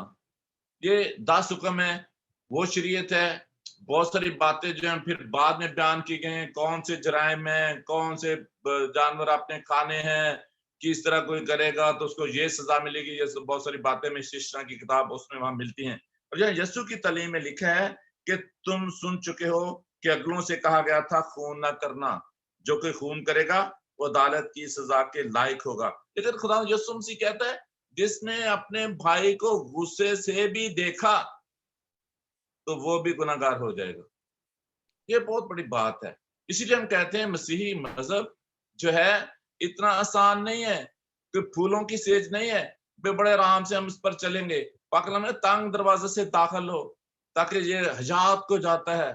ये 10 हुक्म है, वो शरीयत है। बहुत सारी बातें जो हैं फिर बाद में बयान की गई हैं, कौन से जराइम हैं, कौन से जानवर आपने खाने हैं, किस तरह कोई करेगा तो उसको ये सजा मिलेगी। ये बहुत सारी बातें में शिक्षा की किताब उसमें वहां मिलती हैं। और यहाँ यीशु की तालीम में लिखा है कि तुम सुन चुके हो कि अगलों से कहा गया था खून ना करना, जो कोई खून करेगा वो अदालत की सजा के लायक होगा। लेकिन खुदा यीशु मसीह कहता है जिसने अपने भाई को गुस्से से भी देखा तो वो भी गुनाहगार हो जाएगा। یہ بہت بڑی بات ہے. اسی لیے ہم کہتے ہیں مسیحی مذہب جو ہے اتنا آسان نہیں ہے کہ پھولوں کی سیج نہیں ہے بڑے آرام سے ہم اس پر چلیں گے. پاک کلام میں تنگ دروازے سے داخل ہو تاکہ یہ حجات کو جاتا ہے,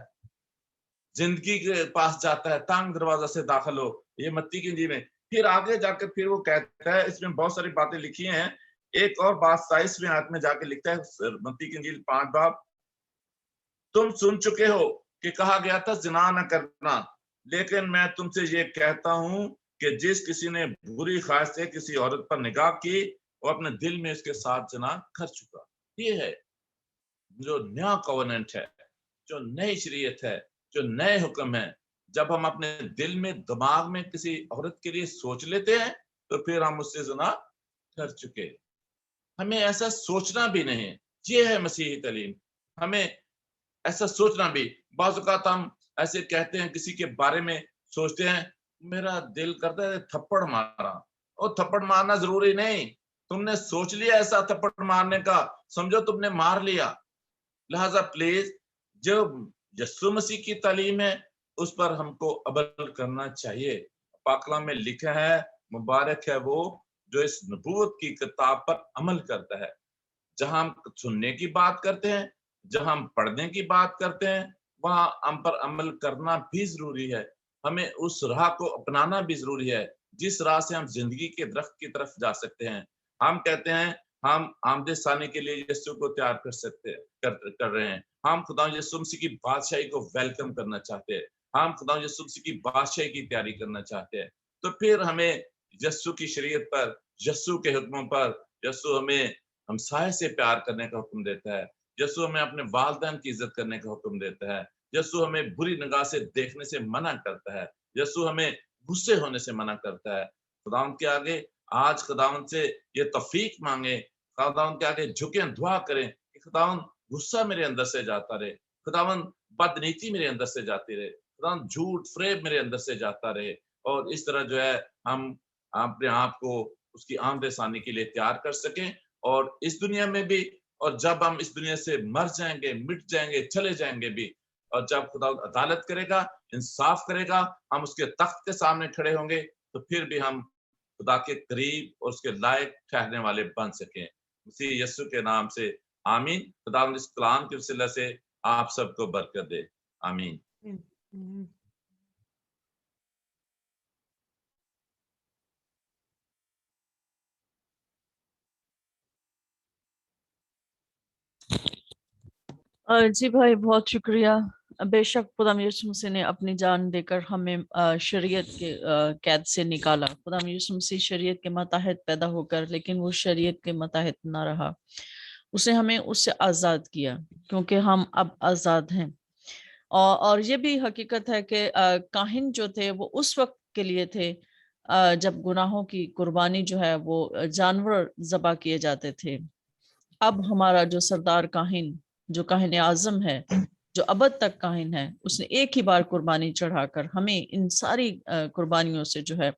زندگی کے پاس جاتا ہے, تنگ دروازہ سے داخل ہو. یہ متی کی انجیل میں پھر آگے جا کر پھر وہ کہتا ہے, اس میں بہت ساری باتیں لکھی ہیں. ایک اور بات 27ویں آیت میں جا کے لکھتا ہے متی کی انجیل 5 باب, تم سن چکے ہو کہ کہا گیا تھا زنا نہ کرنا, لیکن میں تم سے یہ کہتا ہوں کہ جس کسی نے بری خواہش سے کسی عورت پر نگاہ کی وہ اپنے دل میں اس کے ساتھ زنا کر چکا. یہ ہے جو نیا کووننٹ ہے, جو نئی شریعت ہے, جو نئے حکم ہے. جب ہم اپنے دل میں دماغ میں کسی عورت کے لیے سوچ لیتے ہیں تو پھر ہم اس سے زنا کر چکے. ہمیں ایسا سوچنا بھی نہیں, یہ ہے مسیحی تعلیم. ہمیں ایسا سوچنا بھی, بعض اوقات ہم ایسے کہتے ہیں کسی کے بارے میں سوچتے ہیں میرا دل کرتا ہے تھپڑ مارا. اور تھپڑ مارنا ضروری نہیں, تم نے سوچ لیا ایسا تھپڑ مارنے کا, سمجھو تم نے مار لیا. لہذا پلیز جو یسوع مسیح کی تعلیم ہے اس پر ہم کو عمل کرنا چاہیے. پاک کلام میں لکھا ہے مبارک ہے وہ جو اس نبوت کی کتاب پر عمل کرتا ہے. جہاں ہم سننے کی بات کرتے ہیں, جہاں ہم پڑھنے کی بات کرتے ہیں, وہاں ہم پر عمل کرنا بھی ضروری ہے. ہمیں اس راہ کو اپنانا بھی ضروری ہے جس راہ سے ہم زندگی کے درخت کی طرف جا سکتے ہیں. ہم کہتے ہیں ہم آمد ثانی کے لیے یسوع کو تیار کر رہے ہیں. ہم خدا یسوع مسیح کی بادشاہی کو ویلکم کرنا چاہتے ہیں. ہم خدا یسوع مسیح کی بادشاہی کی تیاری کرنا چاہتے ہیں. تو پھر ہمیں یسوع کی شریعت پر, یسوع کے حکموں پر, یسوع ہمیں ہمسائے سے پیار کرنے کا حکم دیتا ہے. یسوع ہمیں اپنے والدین کی عزت کرنے کا حکم دیتا ہے. یسوع ہمیں بری نگاہ سے دیکھنے سے منع کرتا ہے. یسوع ہمیں غصے ہونے سے منع کرتا ہے. خداوند کے آگے آج خداوند سے یہ توفیق مانگے, خداوند کے آگے جھکیں, دعا کریں کہ خداوند غصہ میرے اندر سے جاتا رہے, خداوند بدنیتی میرے اندر سے جاتی رہے, خداوند جھوٹ فریب میرے اندر سے جاتا رہے. اور اس طرح جو ہے ہم اپنے آپ کو اس کی آمد ثانی کے لیے تیار کر سکیں, اور اس دنیا میں بھی, اور جب ہم اس دنیا سے مر جائیں گے, مٹ جائیں گے, چلے جائیں گے بھی, اور جب خدا عدالت کرے گا, انصاف کرے گا, ہم اس کے تخت کے سامنے کھڑے ہوں گے, تو پھر بھی ہم خدا کے قریب اور اس کے لائق ٹھہرنے والے بن سکیں. مسیح یسوع کے نام سے آمین. خدا اس کلام کے وسیلہ سے آپ سب کو برکت دے. آمین. جی بھائی بہت شکریہ. بے شک خدا یسوع مسیح نے اپنی جان دے کر ہمیں شریعت کے قید سے نکالا. خدا یسوع مسیح شریعت کے ماتحت پیدا ہو کر, لیکن وہ شریعت کے ماتحت نہ رہا, اس نے ہمیں اس سے آزاد کیا, کیونکہ ہم اب آزاد ہیں. اور یہ بھی حقیقت ہے کہ کاہن جو تھے وہ اس وقت کے لیے تھے جب گناہوں کی قربانی جو ہے وہ جانور ذبح کیے جاتے تھے. اب ہمارا جو سردار کاہن, جو کاہن اعظم ہے, جو ابد تک کاہن ہے, اس نے ایک ہی بار قربانی چڑھا کر ہمیں ان ساری قربانیوں سے جو ہے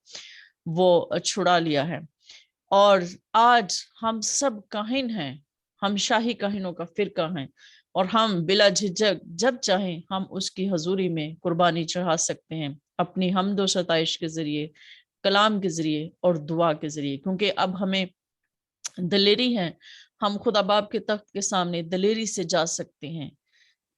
وہ چھڑا لیا ہے. اور آج ہم سب کاہن ہیں, ہم شاہی کاہنوں کا فرقہ ہیں, اور ہم بلا جھجک جب چاہیں ہم اس کی حضوری میں قربانی چڑھا سکتے ہیں, اپنی حمد و ستائش کے ذریعے, کلام کے ذریعے اور دعا کے ذریعے. کیونکہ اب ہمیں دلیری ہے, ہم خدا باپ کے تخت کے سامنے دلیری سے جا سکتے ہیں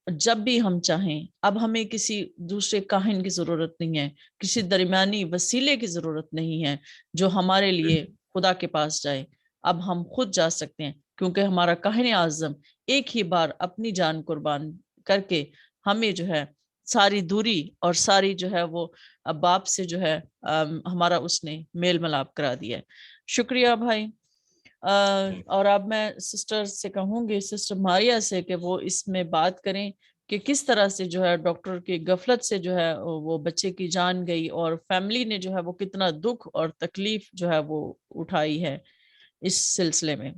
جب بھی ہم چاہیں. اب ہمیں کسی دوسرے کاہن کی ضرورت نہیں ہے, کسی درمیانی وسیلے کی ضرورت نہیں ہے جو ہمارے لیے خدا کے پاس جائے. اب ہم خود جا سکتے ہیں, کیونکہ ہمارا کاہن اعظم ایک ہی بار اپنی جان قربان کر کے ہمیں جو ہے ساری دوری اور ساری جو ہے وہ باپ سے جو ہے ہمارا اس نے میل ملاپ کرا دیا ہے. شکریہ بھائی. اور اب میں سسٹر سے کہوں گی, سسٹر ماریا سے, کہ وہ اس میں بات کریں کہ کس طرح سے جو ہے ڈاکٹر کی غفلت سے جو ہے وہ بچے کی جان گئی, اور فیملی نے جو ہے وہ کتنا دکھ اور تکلیف جو ہے وہ اٹھائی ہے اس سلسلے میں.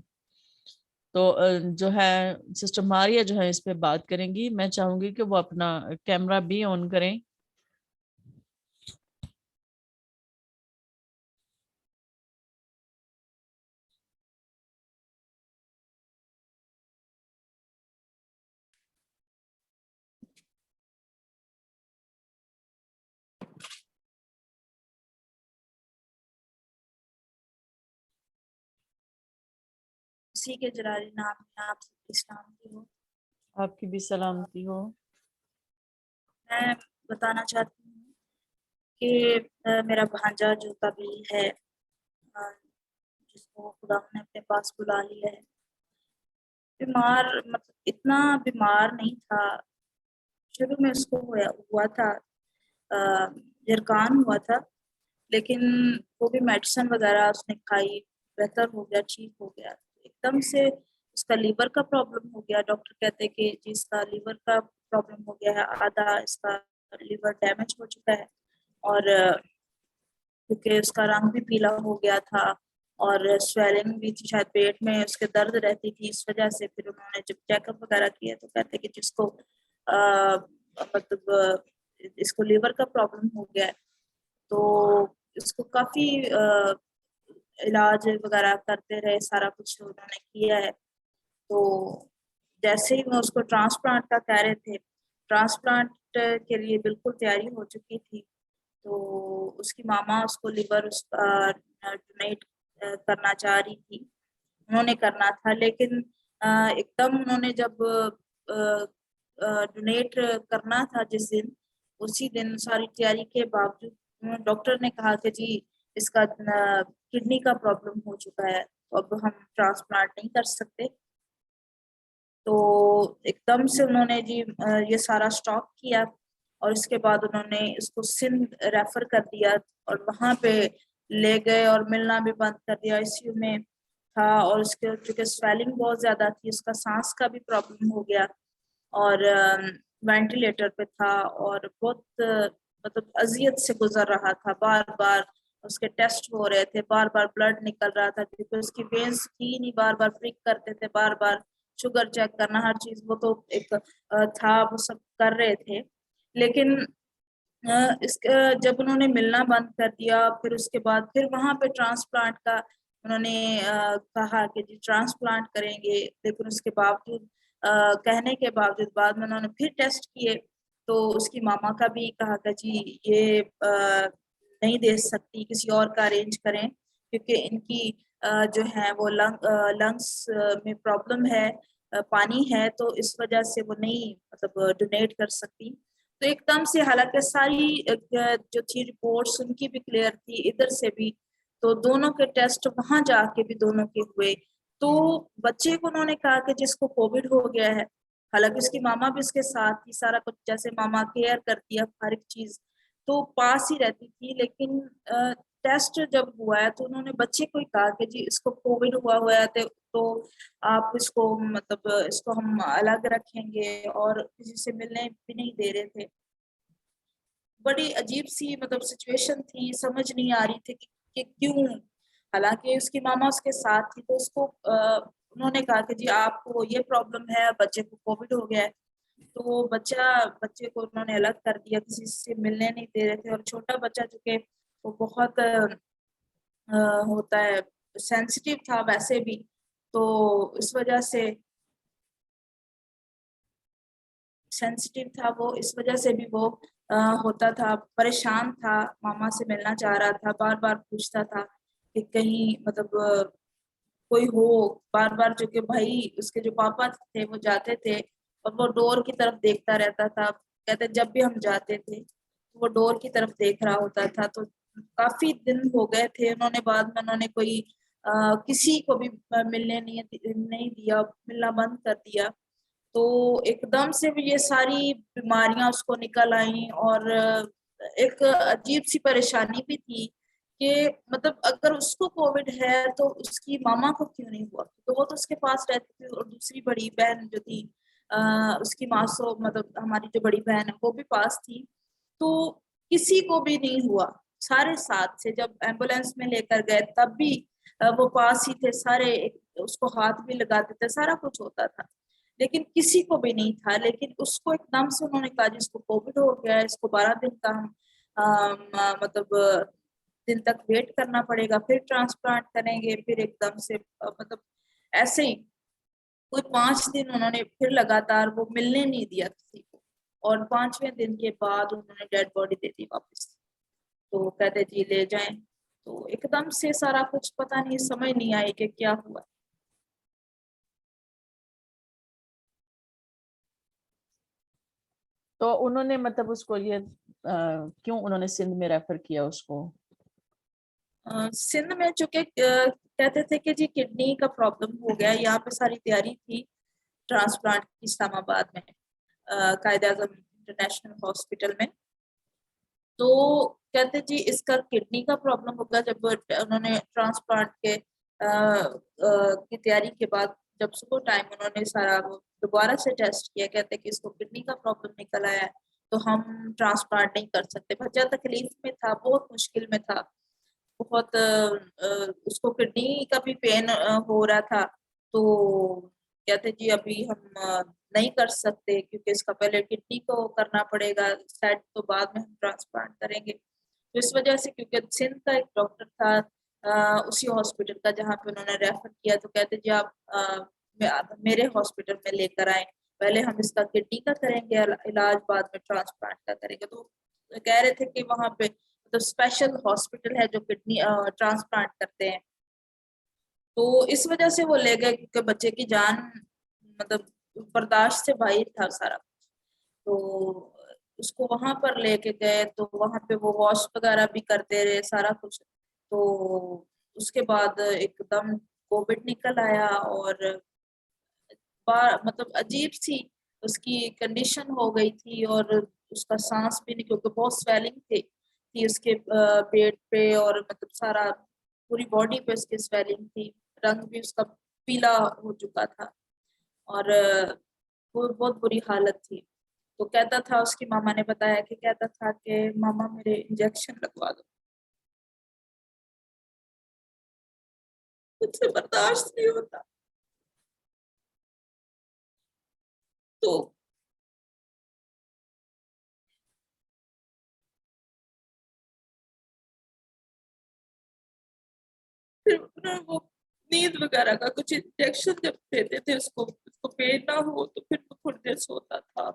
تو جو ہے سسٹر ماریا جو ہے اس پہ بات کریں گی. میں چاہوں گی کہ وہ اپنا کیمرہ بھی آن کریں. مسیح کے جلالی نام میں آپ سب کی سلامتی ہو. आपकी भी सलामती हो. میں بتانا چاہتی ہوں کہ میرا بھانجا جو طبیل ہے جس کو خدا نے اپنے پاس بلا لیا ہے, بیمار مطلب اتنا بیمار نہیں تھا. شروع میں اس کو ہوا تھا جرکان ہوا تھا, لیکن وہ بھی میڈیسن وغیرہ اس نے کھائی, بہتر ہو گیا, ٹھیک ہو گیا. ایک دم سے اس کا لیور کا پرابلم ہو گیا. ڈاکٹر کہتے کہ جی اس کا لیور کا پرابلم ہو گیا ہے, آدھا اس کا لیور ڈیمیج ہو چکا ہے, اور کیونکہ اس کا رنگ بھی پیلا ہو گیا تھا اور سویلنگ بھی تھی, شاید پیٹ میں اس کے درد رہتی تھی, اس وجہ سے پھر انہوں نے جب چیک اپ وغیرہ کیا تو کہتے کہ جس کو مطلب اس کو لیور کا پرابلم ہو گیا ہے. تو اس کو کافی علاج وغیرہ کرتے رہے, سارا کچھ انہوں نے کیا ہے. تو جیسے ہی وہ اس کو ٹرانسپلانٹ کا کہہ رہے تھے, ٹرانسپلانٹ کے لیے بالکل تیاری ہو چکی تھی, تو اس کی ماما اس کو لیور اس کا ڈونیٹ کرنا چاہ رہی تھی, انہوں نے کرنا تھا, لیکن ایک دم انہوں نے جب ڈونیٹ کرنا تھا جس دن, اسی دن ساری تیاری کے باوجود ڈاکٹر نے کہا کہ جی اس کا کڈنی کا پرابلم ہو چکا ہے, اب ہم ٹرانسپلانٹ نہیں کر سکتے. تو ایک دم سے انہوں نے جی یہ سارا سٹاپ کیا, اور اس کے بعد انہوں نے اس کو سندھ ریفر کر دیا, اور وہاں پہ لے گئے اور ملنا بھی بند کر دیا. آئی سی یو میں تھا, اور اس کے چونکہ سویلنگ بہت زیادہ تھی, اس کا سانس کا بھی پرابلم ہو گیا, اور وینٹیلیٹر پہ تھا, اور بہت مطلب اذیت سے گزر رہا تھا. بار بار اس کے ٹیسٹ ہو رہے تھے, بار بار بلڈ نکل رہا تھا, کیونکہ اس کی وینز تھی نہیں, بار بار پرک کرتے تھے, بار بار شوگر چیک کرنا, ہر چیز وہ تو ایک تھا, وہ سب کر رہے تھے. لیکن جب انہوں نے ملنا بند کر دیا, پھر اس کے بعد پھر وہاں پہ ٹرانسپلانٹ کا انہوں نے کہا کہ جی ٹرانسپلانٹ کریں گے, لیکن اس کے باوجود کہنے کے باوجود بعد میں انہوں نے پھر ٹیسٹ کیے, تو اس کی ماما کا بھی کہا کہ جی یہ نہیں دے سکتی, کسی اور کا ارینج کریں, کیونکہ ان کی جو ہے وہ لنگس میں پرابلم ہے, پانی ہے, تو اس وجہ سے وہ نہیں مطلب ڈونیٹ کر سکتی. تو ایک دم سے حالانکہ ساری جو تھی رپورٹس ان کی بھی کلیئر تھی, ادھر سے بھی, تو دونوں کے ٹیسٹ وہاں جا کے بھی دونوں کے ہوئے. تو بچے کو انہوں نے کہا کہ جس کو کووڈ ہو گیا ہے, حالانکہ اس کی ماما بھی اس کے ساتھ تھی, سارا کچھ جیسے ماما کیئر کرتی ہے ہر ایک چیز, تو پاس ہی رہتی تھی. لیکن ٹیسٹ جب ہوا ہے تو انہوں نے بچے کو ہی کہا کہ جی اس کو کووڈ ہوا ہے, تو آپ اس کو مطلب اس کو ہم الگ رکھیں گے, اور کسی سے ملنے بھی نہیں دے رہے تھے. بڑی عجیب سی مطلب سچویشن تھی, سمجھ نہیں آ رہی تھی کہ کیوں, حالانکہ اس کی ماما اس کے ساتھ تھی. تو اس کو انہوں نے کہا کہ جی آپ کو یہ پرابلم ہے, بچے کو کووڈ ہو گیا ہے, تو وہ بچے کو انہوں نے الگ کر دیا, کسی سے ملنے نہیں دے رہے تھے. اور چھوٹا بچہ چونکہ وہ بہت ہوتا ہے سینسیٹیو تھا ویسے بھی, تو اس وجہ سے سینسیٹیو تھا وہ, اس وجہ سے بھی وہ ہوتا تھا, پریشان تھا, ماما سے ملنا چاہ رہا تھا, بار بار پوچھتا تھا کہ کہیں مطلب کوئی ہو, بار بار. جو کہ بھائی اس کے جو پاپا تھے وہ جاتے تھے اور وہ ڈور کی طرف دیکھتا رہتا تھا, کہتے جب بھی ہم جاتے تھے وہ ڈور کی طرف دیکھ رہا ہوتا تھا. تو کافی دن ہو گئے تھے, انہوں نے بعد میں انہوں نے کوئی کسی کو بھی ملنے نہیں دیا, ملنا بند کر دیا. تو ایک دم سے بھی یہ ساری بیماریاں اس کو نکل آئیں, اور ایک عجیب سی پریشانی بھی تھی کہ مطلب اگر اس کو کووڈ ہے تو اس کی ماما کو کیوں نہیں ہوا, تو وہ تو اس کے پاس رہتی تھی, اور دوسری بڑی بہن جو تھی اس کی ماسو مطلب ہماری جو بڑی بہن ہے وہ بھی پاس تھی, تو کسی کو بھی نہیں ہوا. سارے ساتھ سے جب ایمبولینس میں لے کر گئے تب بھی وہ پاس ہی تھے, سارے اس کو ہاتھ بھی لگاتے تھے, سارا کچھ ہوتا تھا, لیکن کسی کو بھی نہیں تھا. لیکن اس کو ایک دم سے انہوں نے کہا جس کو کووڈ ہو گیا ہے, اس کو 12 دن کا مطلب دن تک ویٹ کرنا پڑے گا, پھر ٹرانسپلانٹ کریں گے. پھر ایک دم سے مطلب ایسے ہی کوئی 5 دن انہوں نے پھر لگاتار وہ ملنے نہیں دیا کسی کو, اور 5ویں دن کے بعد انہوں نے ڈیڈ باڈی دے دی واپس. تو کہتے جی لے جائیں. تو ایک دم سے سارا کچھ پتہ نہیں, سمجھ نہیں آئی کہ کیا ہوا. تو انہوں نے مطلب اس کو یہ کیوں انہوں نے سندھ میں ریفر کیا اس کو؟ سندھ میں چونکہ کہتے تھے کہ جی کڈنی کا پرابلم ہو گیا. یہاں پہ ساری تیاری تھی ٹرانسپلانٹ کی اسلام آباد میں قائد اعظم انٹرنیشنل ہاسپٹل میں. تو کہتے جی اس کا کڈنی کا پرابلم ہوگا. جب انہوں نے ٹرانسپلانٹ کے کی تیاری کے بعد جب صبح ٹائم انہوں نے سارا دوبارہ سے ٹیسٹ کیا, کہتے کہ اس کو کڈنی کا پرابلم نکل آیا ہے تو ہم ٹرانسپلانٹ نہیں کر سکتے. بچہ تکلیف میں تھا, بہت مشکل میں تھا, بہت اس کو کڈنی کا بھی پین ہو رہا تھا. تو کہتے جی ابھی ہم نہیں کر سکتے کیونکہ اس کا پہلے کڈنی کو کرنا پڑے گا سیٹ, تو بعد میں ہم ٹرانسپلانٹ کریں گے. تو اس وجہ سے کیونکہ سندھ کا ایک ڈاکٹر تھا اسی ہاسپٹل کا جہاں پہ انہوں نے ریفر کیا, تو کہتے جی آپ میرے ہاسپٹل میں لے کر آئیں, پہلے ہم اس کا کڈنی کا کریں گے علاج, بعد میں ٹرانسپلانٹ کا کریں گے. تو کہہ رہے تھے کہ وہاں پہ تو اسپیشل ہاسپٹل ہے جو کڈنی ٹرانسپلانٹ کرتے ہیں. تو اس وجہ سے وہ لے گئے کیونکہ بچے کی جان مطلب برداشت سے باہر تھا سارا. تو اس کو وہاں پر لے کے گئے تو وہاں پہ وہ واش وغیرہ بھی کرتے رہے سارا کچھ. تو اس کے بعد ایک دم کووڈ نکل آیا اور مطلب عجیب سی اس کی کنڈیشن ہو گئی تھی, اور اس کا سانس بھی نہیں, کیونکہ بہت سویلنگ تھی اس کے پیٹ پہ, اور مطلب سارا پوری باڈی پہ اس کی سویلنگ تھی, رنگ بھی اس کا پیلا ہو چکا تھا اور وہ بہت بری حالت تھی. تو کہتا تھا, اس کی ماما نے بتایا کہ کہتا تھا کہ ماما میرے انجیکشن لگوا دو, مجھ سے برداشت نہیں ہوتا. تو پھر وہ نیند وغیرہ کا کچھ انجیکشن جب دیتے تھے اس کو پین نہ ہو تو پھر وہ تھوڑی دیر سوتا تھا.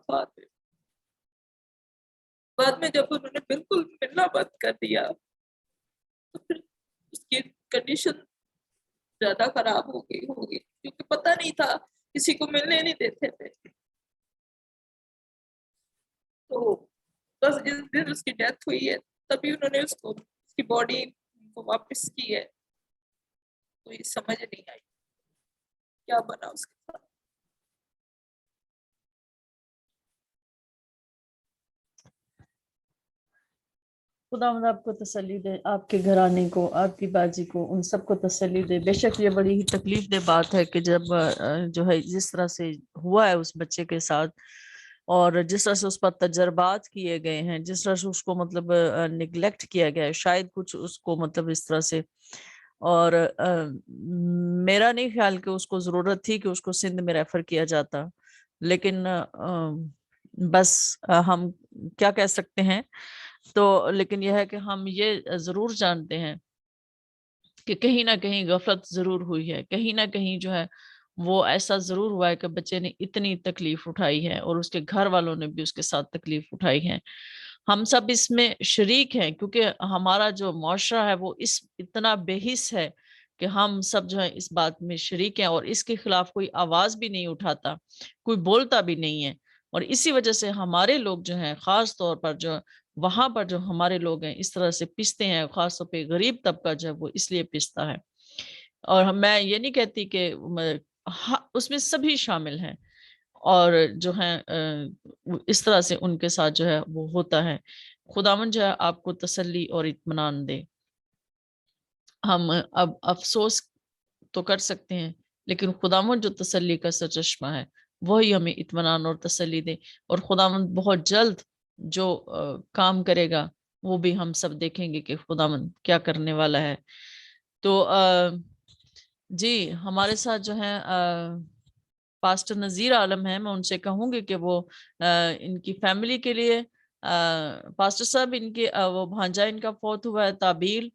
بعد میں جب انہوں نے بالکل ملنا بند کر دیا تو پھر اس کی کنڈیشن زیادہ خراب ہو گئی کیونکہ پتہ نہیں تھا, کسی کو ملنے نہیں دیتے تھے. تو بس جس دن اس کی ڈیتھ ہوئی ہے تبھی انہوں نے اس کی باڈی کو واپس کی ہے. تو یہ سمجھ نہیں آئی کیا بنا اس کے ساتھ. خداوند آپ کو تسلی دے, آپ کے گھرانے کو, آپ کی باجی کو, ان سب کو تسلی دے. بے شک یہ بڑی ہی تکلیف دہ بات ہے کہ جب جو ہے جس طرح سے ہوا ہے اس بچے کے ساتھ, اور جس طرح سے اس پر تجربات کیے گئے ہیں, جس طرح سے اس کو مطلب نگلیکٹ کیا گیا ہے, شاید کچھ اس کو مطلب اس طرح سے. اور میرا نہیں خیال کہ اس کو ضرورت تھی کہ اس کو سندھ میں ریفر کیا جاتا, لیکن بس ہم کیا کہہ سکتے ہیں. تو لیکن یہ ہے کہ ہم یہ ضرور جانتے ہیں کہ کہیں نہ کہیں غفلت ضرور ہوئی ہے, کہیں نہ کہیں جو ہے وہ ایسا ضرور ہوا ہے کہ بچے نے اتنی تکلیف اٹھائی ہے اور اس کے گھر والوں نے بھی اس کے ساتھ تکلیف اٹھائی ہے. ہم سب اس میں شریک ہیں کیونکہ ہمارا جو معاشرہ ہے وہ اس اتنا بے حس ہے کہ ہم سب جو ہے اس بات میں شریک ہیں, اور اس کے خلاف کوئی آواز بھی نہیں اٹھاتا, کوئی بولتا بھی نہیں ہے. اور اسی وجہ سے ہمارے لوگ جو ہیں, خاص طور پر جو وہاں پر جو ہمارے لوگ ہیں اس طرح سے پستے ہیں, خاص طور پہ غریب طبقہ جو ہے وہ اس لیے پستا ہے. اور میں یہ نہیں کہتی کہ اس میں سبھی شامل ہیں, اور جو ہیں اس طرح سے ان کے ساتھ جو ہے وہ ہوتا ہے. خداوند جو ہے آپ کو تسلی اور اطمینان دے. ہم اب افسوس تو کر سکتے ہیں, لیکن خداوند جو تسلی کا سرچشمہ ہے وہی ہمیں اطمینان اور تسلی دے. اور خداوند بہت جلد جو کام کرے گا وہ بھی ہم سب دیکھیں گے کہ خداوند کیا کرنے والا ہے. تو جی ہمارے ساتھ جو ہے پاسٹر نذیر عالم ہیں, میں ان سے کہوں گی کہ وہ ان کی فیملی کے لیے, پاسٹر صاحب ان کی وہ بھانجا ان کا فوت ہوا ہے تابیل,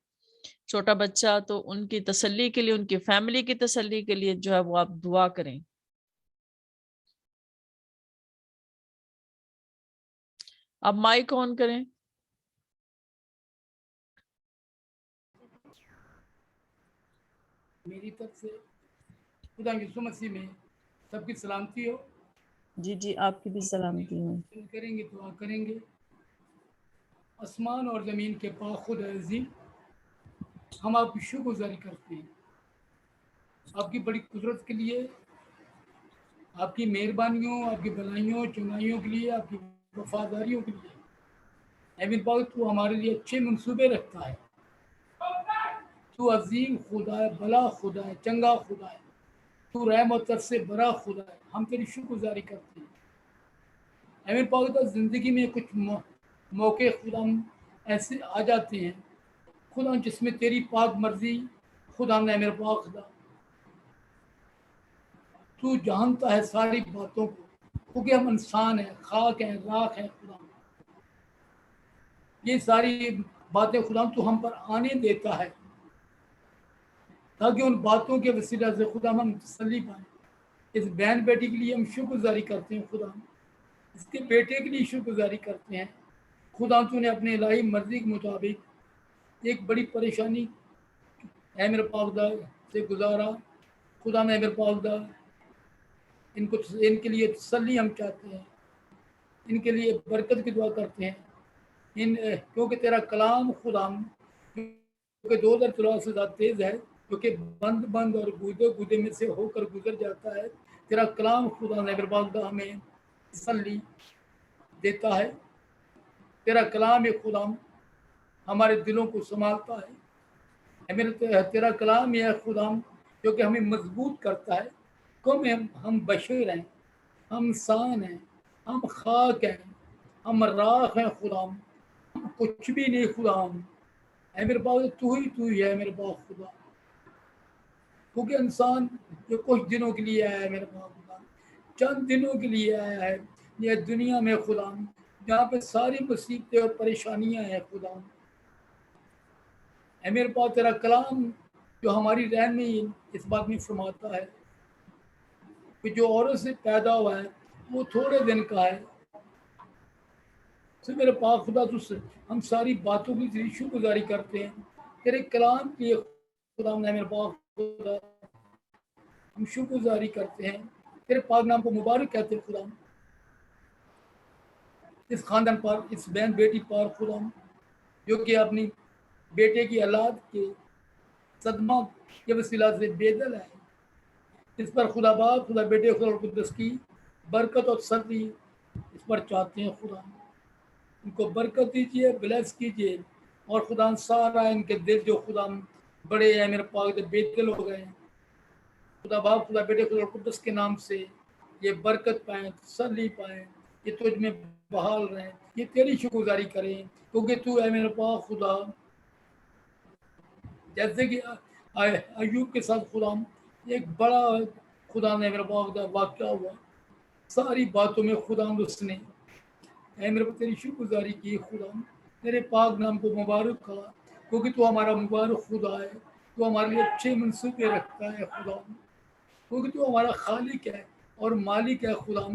چھوٹا بچہ, تو ان کی تسلی کے لیے, ان کی فیملی کی تسلی کے لیے جو ہے وہ آپ دعا کریں. آپ مائک آن کریں. میری طرف سے خدا یسوع مسیح میں سب کی سلامتی ہو. جی جی آپ کی بھی سلامتی ہوں. کریں گے دعا کریں گے. آسمان اور زمین کے پاک خدا عظیم، ہم آپ کی شکر گزاری کرتے ہیں آپ کی بڑی قدرت کے لیے، آپ کی مہربانیوں، آپ کی بھلائیوں چنگائیوں کے لیے، آپ کی وفاداریوں کے لیے. اے پاک تو ہمارے لیے اچھے منصوبے رکھتا ہے. تو عظیم خدا ہے، بھلا خدا ہے، چنگا خدا ہے، تو رحم و تر سے بڑا خدا ہے. ہم تیری شکر گزاری کرتے ہیں. اے پاک تو زندگی میں کچھ موقع خدا ایسے آ جاتے ہیں خدا جس میں تیری پاک مرضی خدا نے میرے پاک خدا تو جانتا ہے ساری باتوں کو، کیونکہ ہم انسان ہیں، خاک ہیں، راکھ ہیں. خدا یہ ساری باتیں خدا تو ہم پر آنے دیتا ہے تاکہ ان باتوں کے وسیلہ سے خدا ہم تسلی پائیں. اس بہن بیٹی کے لیے ہم شکر گزاری کرتے ہیں خدا، اس کے بیٹے کے لیے شکر گزاری کرتے ہیں خدا. تو نے اپنے الہی مرضی کے مطابق ایک بڑی پریشانی اے میرے پاک سے گزارا خدا نے. میرے پاک ان کے لیے تسلی ہم چاہتے ہیں، ان کے لیے برکت کی دعا کرتے ہیں. کیونکہ تیرا کلام خدا کیونکہ 2000 تلوار سے زیادہ تیز ہے، کیونکہ بند اور گودے میں سے ہو کر گزر جاتا ہے. تیرا کلام خدا نے میرے پاک ہمیں تسلی دیتا ہے. تیرا کلام خدا ہمارے دلوں کو سنبھالتا ہے. تیرا کلام یہ خدا جو کہ ہمیں مضبوط کرتا ہے. ہم بشر ہیں، ہم انسان ہیں، ہم خاک ہیں، ہم راکھ ہیں خدا، ہم کچھ بھی نہیں خدا. اے میرے پاس تو ہی ہے میرے پاس خدا. کیونکہ انسان جو کچھ دنوں کے لیے آیا ہے میرے پاس خدا، چند دنوں کے لیے آیا ہے یہ دنیا میں خدا، جہاں پہ ساری مصیبتیں اور پریشانیاں ہیں خدا. اے میرے پاس تیرا کلام جو ہماری رہنمائی اس بات میں فرماتا ہے کہ جو عورت سے پیدا ہوا ہے وہ تھوڑے دن کا ہے. تو میرے پاک خدا تجھ سے ہم ساری باتوں کی تیری شکر گزاری کرتے ہیں. تیرے کلام کی خدا نے میرے پاک خدا ہم شکر گزاری کرتے ہیں. تیرے پاک نام کو مبارک کہتے ہیں خدا. اس خاندان پر، اس بہن بیٹی پر خدا جو کہ اپنی بیٹے کی اولاد کے صدمہ کے وسیلہ سے بے دل ہے، اس پر خدا باپ، خدا بیٹے، خدا قدس کی برکت اور تسلی اس پر چاہتے ہیں خدا. ان کو برکت دیجیے، بلیس کیجیے. اور خدا سارا ان کے دل جو خدا بڑے ہیں میرے پاک بے دل ہو گئے ہیں، خدا باپ، خدا بیٹے، خدا قدس کے نام سے یہ برکت پائیں، تسلی پائیں، یہ تجھ میں بحال رہیں، یہ تیری شکر گزاری کریں. کیونکہ تو ہے میرے پاک خدا، جیسے کہ ایوب کے ساتھ خدا ایک بڑا خدا نے میرے پاک واقعہ ہوا. ساری باتوں میں خدا اس نے اے میرے تیری شکر گزاری کی خدا. تیرے پاک نام کو مبارک کہا، کیونکہ تو ہمارا مبارک خدا ہے. تو ہمارے لیے اچھے منصوبے رکھتا ہے خدا، کیونکہ تو ہمارا خالق ہے اور مالک ہے خدا.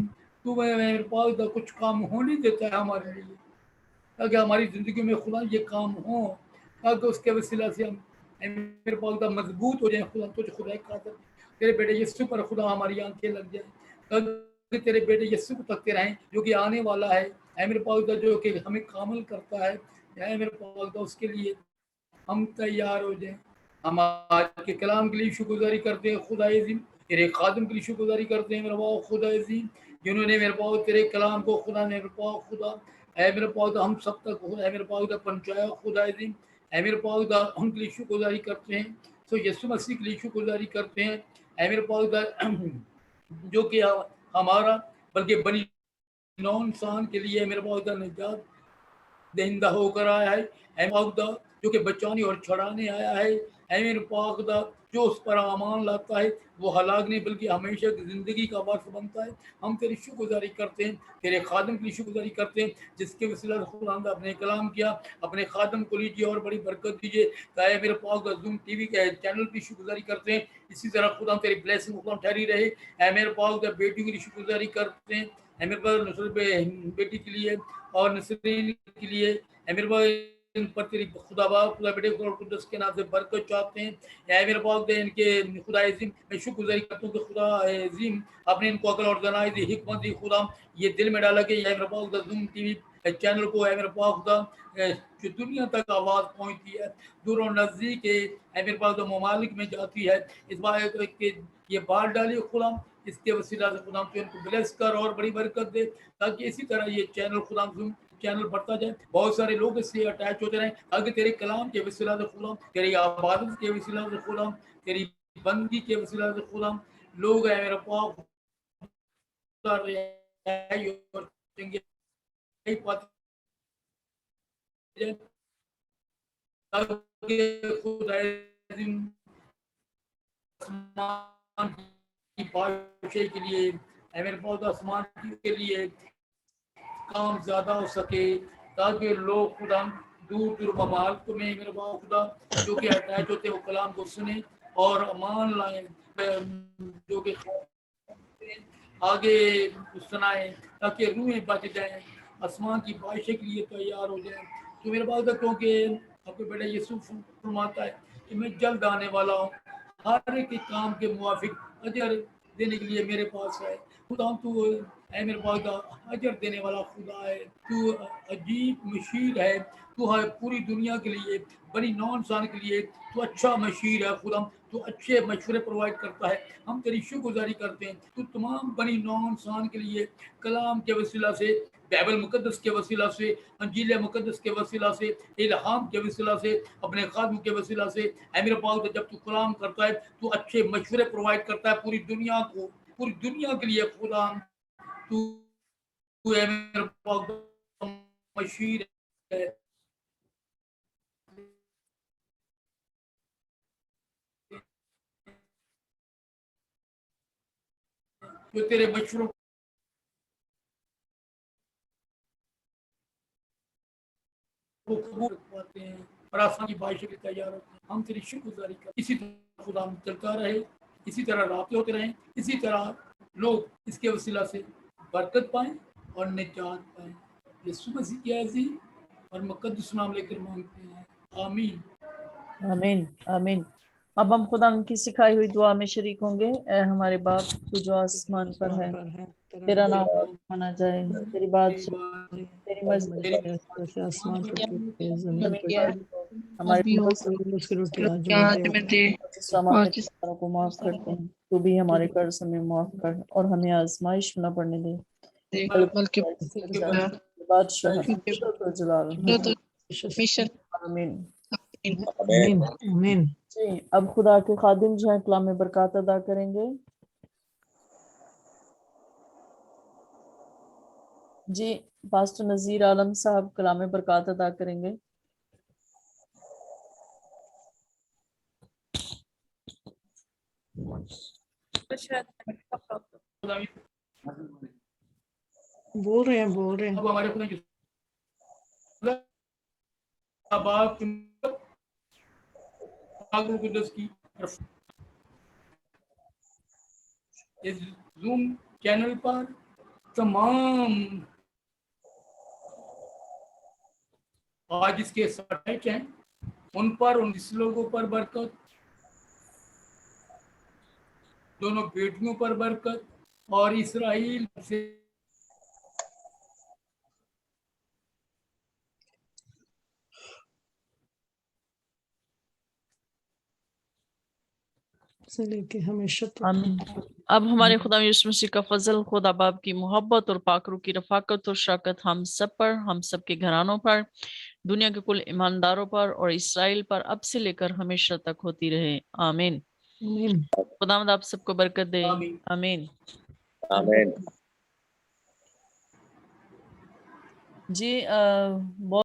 تو میرے پاس کچھ کام ہونے دیتا ہے ہمارے لیے تاکہ ہماری زندگی میں خدا یہ کام ہوں، تاکہ اس کے وسیلہ سے ہم میرے پاس مضبوط ہو جائیں خدا. تو خدا قادر تیرے بیٹے یسوع پر خدا ہماری آنکھیں لگ جائیں تاکہ تیرے بیٹے یسوع کو تکتے رہیں جو کہ آنے والا ہے. اے میرے پاس جو کہ ہمیں کامل کرتا ہے، اے میرے پاس اس کے لیے ہم تیار ہو جائیں. ہم آج کے کلام کے لیے شکر گزاری کرتے ہیں خدا عظیم. تیرے خادم کے لیے شکر گزاری کرتے ہیں میرے پاس خدا عظیم، جنہوں نے میرے پاس تیرے کلام کو خدا نے میرے پاس خدا اے میرے پاس ہم سب تک اے میرے پاس پہنچایا خدا عظیم. اے میرے پاس ہم کے لیے شکر گزاری کرتے ہیں. تو یسوع مسیح کے لیے شکر گزاری کرتے ہیں. اے میرے پاس جو کہ ہمارا بلکہ بنی نو انسان کے لیے میرے پاس نجات دہندہ ہو کر آیا ہے. اے خدا جو کہ بچانے اور چھڑانے آیا ہے. اے میرے پاک خدا جو اس پر امان لاتا ہے وہ ہلاک نہیں بلکہ ہمیشہ کی زندگی کا وارث بنتا ہے. ہم تیری شکر گزاری کرتے ہیں، تیرے خادم کی شکر گزاری کرتے ہیں جس کے وسیلہ خدا نے اپنے کلام کیا. اپنے خادم کو لیجیے اور بڑی برکت دیجیے. اے میرے پاک زوم ٹی وی کے چینل کی شکر گزاری کرتے ہیں، اسی طرح خدا تیری بلیسنگ خدا ٹھہری رہے. اے میرے پاک بیٹی کی شکر گزاری کرتے ہیں. اے میرے پاس نصرت بیٹی کے لیے اور نسرین کے لیے. اے میرے پاس इन पर तेरी खुदा बाप खुदा बेटे खुदा कुदस के नाम से बरकत चाहते हैं। ऐ मेरे पाक दे इनके खुदा अजीम मैं शुक्रगुजारी करता हूँ कि खुदा अजीम आपने इनको अकल और दनाई दी, हिकमत दी खुदा, ये दिल में डाला कि ऐ मेरे पाक दा ज़ूम टीवी चैनल को ऐ मेरे पाक खुदा जो दुनिया तक आवाज़ पहुँचती है, दूर और नज़दीक ऐ मेरे पाक दा ममालिक में जाती है। इस बात के ये बात डाली खुदा, इसके वसीला से खुदा तो इनको ब्लेस कर और बड़ी बरकत दे, ताकि इसी तरह ये चैनल खुदा ज़ूम चैनल बढ़ता जाए, बहुत सारे लोग इससे अटैच होते रहें, ताकि तेरे कलाम के वसीला से खुदा, तेरी इबादत के वसीला से खुदा, तेरी बंदगी के वसीला से खुदा लोग है मेरे पाक के लिए मेरे पास आसमान के लिए काम ज्यादा हो सके, ताकि लोग खुदा दूर दूर ममालिक में मेरे पास खुदा जो कि अटैच होते वो कलाम को सुने और अमान लाए, जो कि आगे सुनाए, ताकि रूहें बच जाएं, आसमान की बारिश के लिए तैयार हो जाए। तो मेरे पास क्योंकि आपके बेटा यीशु फरमाता है कि मैं जल्द आने वाला हूँ, हर एक काम के मुवाफिक अजर देने के लिए मेरे पास है। खुदा तू है मेरे पास अजर देने वाला खुदा है, तू अजीब मशीर है, तू है पूरी दुनिया के लिए, बड़ी नौ इंसान के लिए तू अच्छा मशीर है खुदा, तू अच्छे मशवरे प्रोवाइड करता है। हम तेरी शुक्रगुजारी करते हैं, तू तमाम बनी नौ इंसान के लिए कलाम के वसीला से, बाइबल मुकद्दस के वसीला से, अंजील मुकद्दस के वसीला से, इल्हाम के वसीला से, अपने खादम के वसीला से मेरे पाक जब तू कलाम करता है तू अच्छे मशवरे प्रोवाइड करता है पूरी दुनिया को, पूरी दुनिया के लिए खुदा तू मेरे पाक मशीर है। जो तेरे मशवरों को कबूल पाते हैं और आसमान की बारिश के तैयार होते हैं। हम तेरी शुक्रगुजारी कर, इसी तरह खुदा चलता रहे, इसी तरह रातें होते रहें, इसी तरह लोग इसके वसीला से बरकत पाएं और निजात पाएं। यीशु मसीह के अजीम और मुकद्दस नाम लेकर मांगते हैं, आमीन आमीन आमीन। अब हम खुदा की सिखाई हुई दुआ में शरीक होंगे। ऐ हमारे बाप तू जो आसमान पर है, तेरा नाम माना जाए, तेरी बात तेरी मर्जी आसमान पर जमीन पर हमारे को माफ करते हैं, तू भी हमारे कर्ज हमें माफ कर और हमें आजमाइश न पड़ने दे, बल्कि बादशाह जलाल। आमीन। आमीन। जी, अब खुदा के खादिम जो है कलाम में बरकत अदा करेंगे। जी, पास्टर नजीर आलम साहब कलाम में बरकत अदा करेंगे। बोल रहे हैं अब हमारे खुदा बाप की इस जूम चैनल पर तमाम आज इसके सैटेलाइट हैं उन पर, उन लोगों पर बरकत, दोनों बेटियों पर बरकत और इसराइल से लेके हमेशा तक। आमीन। अब हमारे खुदा यीशु मसीह का फजल, खुदा बाप की मोहब्बत और पाकरू की रफाकत और शराकत हम सब पर, हम सब के घरानों पर, दुनिया के कुल ईमानदारों पर और इसराइल पर अब से लेकर हमेशा तक होती रहे। आमीन। खुदावंद आप सबको बरकत दे। आमीन आमीन। जी बहुत